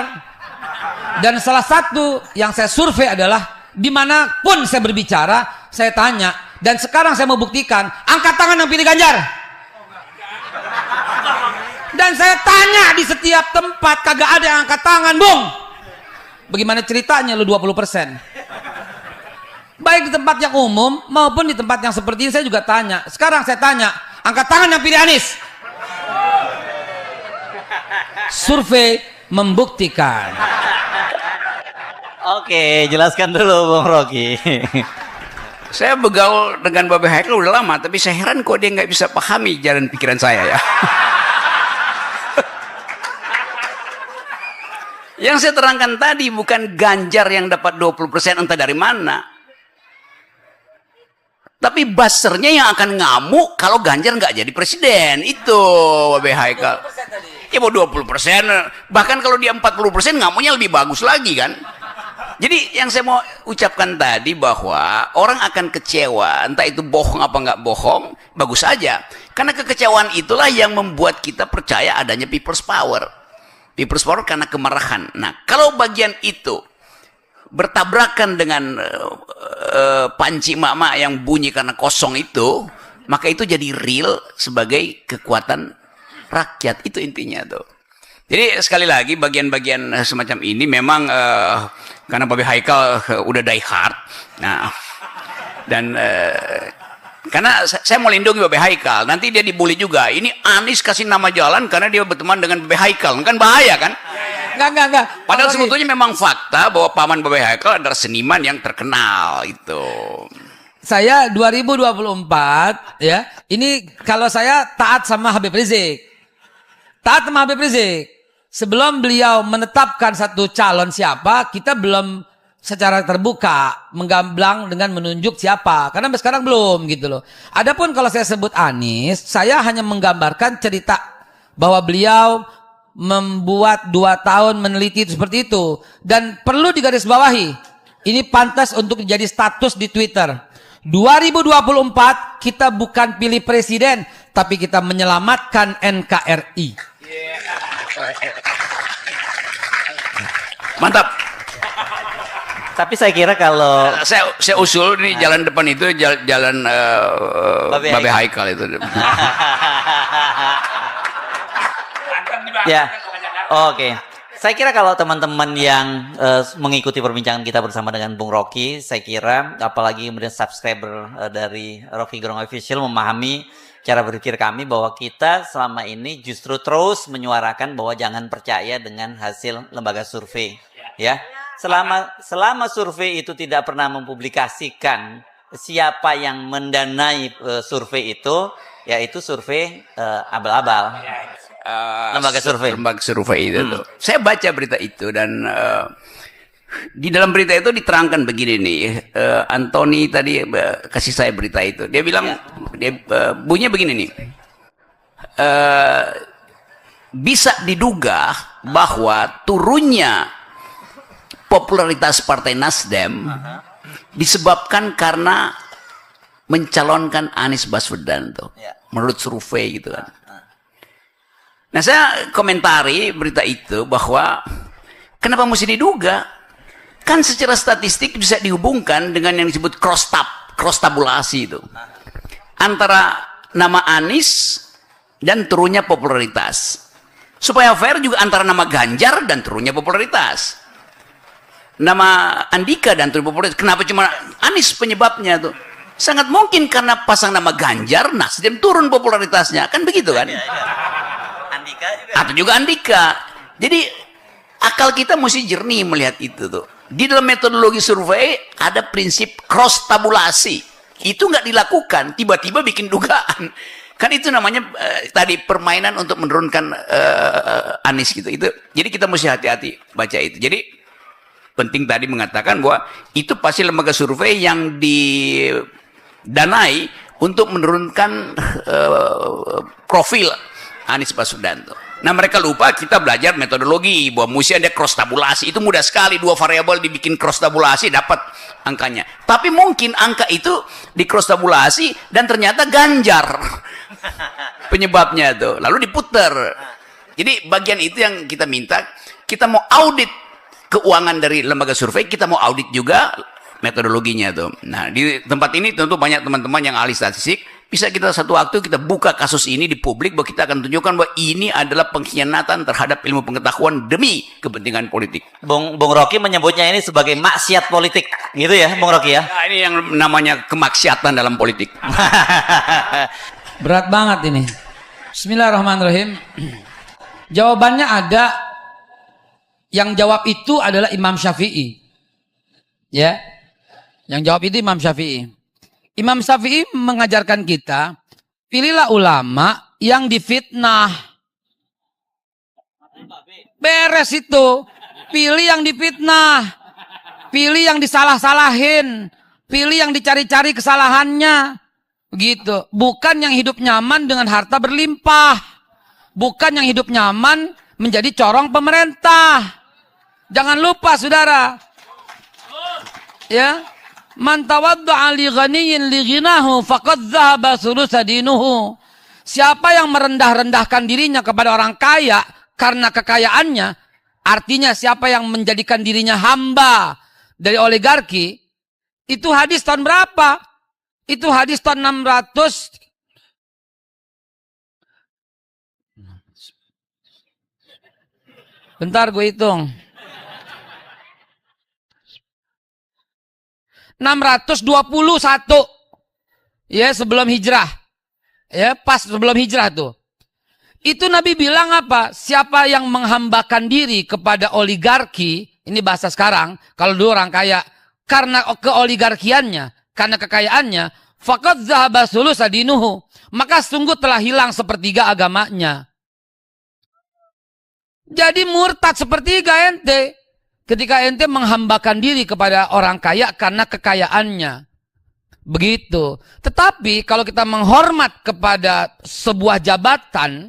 Dan salah satu yang saya survei adalah dimanapun saya berbicara, saya tanya. Dan sekarang saya mau buktikan, angkat tangan yang pilih Ganjar. Dan saya tanya di setiap tempat, kagak ada yang angkat tangan, Bung. Bagaimana ceritanya lu 20%? Baik di tempat yang umum maupun di tempat yang seperti ini saya juga tanya. Sekarang saya tanya, angkat tangan yang pilih Anies. Survei membuktikan. Oke, jelaskan dulu Bung Rocky. Saya begaul dengan Babe Haikal udah lama, tapi saya heran kok dia nggak bisa pahami jalan pikiran saya ya. Yang saya terangkan tadi bukan Ganjar yang dapat 20% entah dari mana. Tapi buzzernya yang akan ngamuk kalau Ganjar nggak jadi presiden. Itu Babe Haikal. Ya mau 20%, bahkan kalau dia 40% ngamuknya lebih bagus lagi kan. Jadi yang saya mau ucapkan tadi bahwa orang akan kecewa, entah itu bohong apa nggak bohong, bagus saja. Karena kekecewaan itulah yang membuat kita percaya adanya people's power. People's power karena kemarahan. Nah, kalau bagian itu bertabrakan dengan panci mak-mak yang bunyi karena kosong itu, maka itu jadi real sebagai kekuatan rakyat. Itu intinya tuh. Jadi sekali lagi bagian-bagian semacam ini memang karena Babe Haikal udah die hard. Nah, dan karena saya mau lindungi Babe Haikal, nanti dia dibully juga. Ini Anies kasih nama jalan karena dia berteman dengan Babe Haikal, kan bahaya kan? Enggak. Padahal sebetulnya memang fakta bahwa paman Babe Haikal adalah seniman yang terkenal itu. Saya 2024 ya, ini kalau saya taat sama Habib Rizik. Taat sama Habib Rizik. Sebelum beliau menetapkan satu calon siapa, kita belum secara terbuka menggamblang dengan menunjuk siapa. Karena sampai sekarang belum gitu loh. Adapun kalau saya sebut Anies, saya hanya menggambarkan cerita bahwa beliau membuat 2 tahun meneliti itu seperti itu. Dan perlu digarisbawahi, ini pantas untuk menjadi status di Twitter. 2024 kita bukan pilih presiden, tapi kita menyelamatkan NKRI. Mantap. Tapi saya kira kalau saya usul ini jalan depan itu jalan Babe Haikal itu. Ya, oke. Saya kira kalau teman-teman yang mengikuti perbincangan kita bersama dengan Bung Rocky, saya kira apalagi kemudian subscriber dari Rocky Gerung Official memahami cara berpikir kami bahwa kita selama ini justru terus menyuarakan bahwa jangan percaya dengan hasil lembaga survei, ya. Selama survei itu tidak pernah mempublikasikan siapa yang mendanai survei itu, yaitu survei abal-abal. Lembaga survei itu tuh. Saya baca berita itu dan di dalam berita itu diterangkan begini nih. Anthony tadi kasih saya berita itu. Dia bilang bunyinya begini nih. Bisa diduga bahwa turunnya popularitas Partai Nasdem disebabkan karena mencalonkan Anies Baswedan tuh. Menurut survei gitu kan. Nah, saya komentari berita itu bahwa kenapa mesti diduga? Kan secara statistik bisa dihubungkan dengan yang disebut cross tabulasi itu. Antara nama Anies dan turunnya popularitas. Supaya fair juga antara nama Ganjar dan turunnya popularitas. Nama Andika dan turun popularitas. Kenapa cuma Anies penyebabnya tuh? Sangat mungkin karena pasang nama Ganjar, Nasdem turun popularitasnya. Kan begitu kan? Andika juga. Atau juga Andika. Jadi Akal kita mesti jernih melihat itu tuh. Di dalam metodologi survei ada prinsip cross tabulasi. Itu nggak dilakukan, tiba-tiba bikin dugaan. Kan itu namanya tadi permainan untuk menurunkan Anies gitu. Itu. Jadi kita mesti hati-hati baca itu. Jadi penting tadi mengatakan bahwa itu pasti lembaga survei yang didanai untuk menurunkan profil Anies Baswedan tuh. Nah mereka lupa kita belajar metodologi bahwa mesti ada cross tabulasi. Itu mudah sekali, 2 variabel dibikin cross tabulasi dapat angkanya. Tapi mungkin angka itu di cross tabulasi dan ternyata Ganjar penyebabnya tuh. Lalu diputer. Jadi bagian itu yang kita minta. Kita mau audit keuangan dari lembaga survei, kita mau audit juga metodologinya tuh. Nah di tempat ini tentu banyak teman-teman yang ahli statistik. Bisa kita satu waktu kita buka kasus ini di publik bahwa kita akan tunjukkan bahwa ini adalah pengkhianatan terhadap ilmu pengetahuan demi kepentingan politik. Bung Rocky menyebutnya ini sebagai maksiat politik, gitu ya, Bung Rocky ya? Nah, ini yang namanya kemaksiatan dalam politik. Berat banget ini. Bismillahirrahmanirrahim. Jawabannya ada. Yang jawab itu adalah Imam Syafi'i. Ya. Yang jawab itu Imam Syafi'i. Imam Syafi'i mengajarkan kita, pilihlah ulama yang difitnah. Beres itu. Pilih yang difitnah. Pilih yang disalah-salahin. Pilih yang dicari-cari kesalahannya. Begitu. Bukan yang hidup nyaman dengan harta berlimpah. Bukan yang hidup nyaman menjadi corong pemerintah. Jangan lupa saudara. Ya. Man tawaddu'a li ghaniyin li ghinahu faqad dhahaba thulutsa dinuhu. Siapa yang merendah-rendahkan dirinya kepada orang kaya karena kekayaannya, artinya siapa yang menjadikan dirinya hamba dari oligarki, itu hadis tahun berapa? Itu hadis tahun 600. Bentar gue hitung. 621 ya sebelum hijrah, ya pas sebelum hijrah tuh. Itu Nabi bilang apa? Siapa yang menghambakan diri kepada oligarki, ini bahasa sekarang, kalau dulu orang kaya, karena keoligarkiannya, karena kekayaannya, faqad dzahaba thulutsa dinuhu, maka sungguh telah hilang sepertiga agamanya. Jadi murtad sepertiga ente. Ketika ente menghambakan diri kepada orang kaya karena kekayaannya. Begitu. Tetapi kalau kita menghormat kepada sebuah jabatan,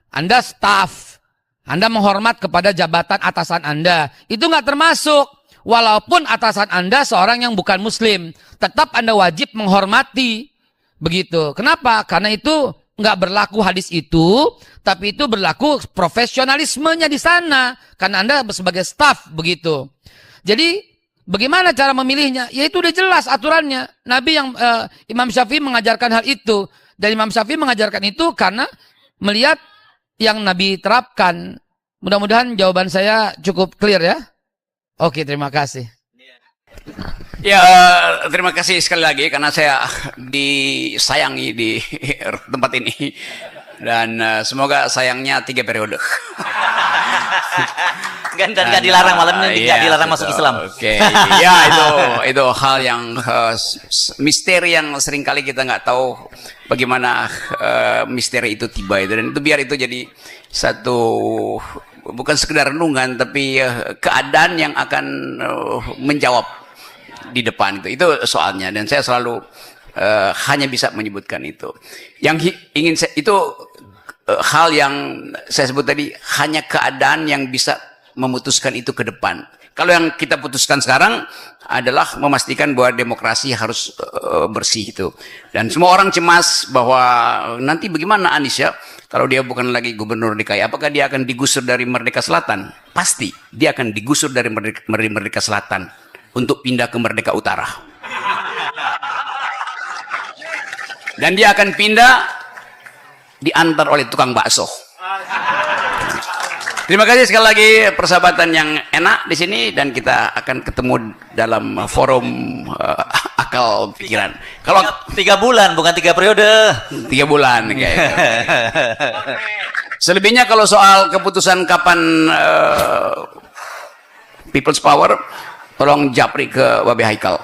Anda staf, Anda menghormat kepada jabatan atasan Anda, itu nggak termasuk. Walaupun atasan Anda seorang yang bukan muslim, tetap Anda wajib menghormati. Begitu. Kenapa? Karena itu nggak berlaku hadis itu, tapi itu berlaku profesionalismenya di sana. Karena Anda sebagai staf begitu. Jadi bagaimana cara memilihnya? Ya itu udah jelas aturannya. Nabi yang Imam Syafi'i mengajarkan hal itu. Dan Imam Syafi'i mengajarkan itu karena melihat yang Nabi terapkan. Mudah-mudahan jawaban saya cukup clear ya. Oke, terima kasih. Ya, terima kasih sekali lagi karena saya disayangi di tempat ini. Dan semoga sayangnya 3 periode. Dan gak dilarang malam ini, gak dilarang masuk Islam. Oke, ya itu hal yang misteri yang seringkali kita nggak tahu bagaimana misteri itu tiba itu, dan itu biar itu jadi satu bukan sekedar renungan tapi keadaan yang akan menjawab di depan itu soalnya, dan saya selalu hanya bisa menyebutkan itu. Yang ingin saya, itu hal yang saya sebut tadi hanya keadaan yang bisa memutuskan itu ke depan. Kalau yang kita putuskan sekarang adalah memastikan bahwa demokrasi harus bersih itu. Dan semua orang cemas bahwa nanti bagaimana Anies ya, kalau dia bukan lagi gubernur DKI, apakah dia akan digusur dari Merdeka Selatan? Pasti dia akan digusur dari Merdeka Selatan untuk pindah ke Merdeka Utara. Dan dia akan pindah diantar oleh tukang bakso. Terima kasih sekali lagi persahabatan yang enak di sini, dan kita akan ketemu dalam forum akal pikiran. Kalau 3 bulan bukan 3 periode. 3 bulan kayak. Selebihnya kalau soal keputusan kapan People's Power, tolong japri ke Wabe Haikal.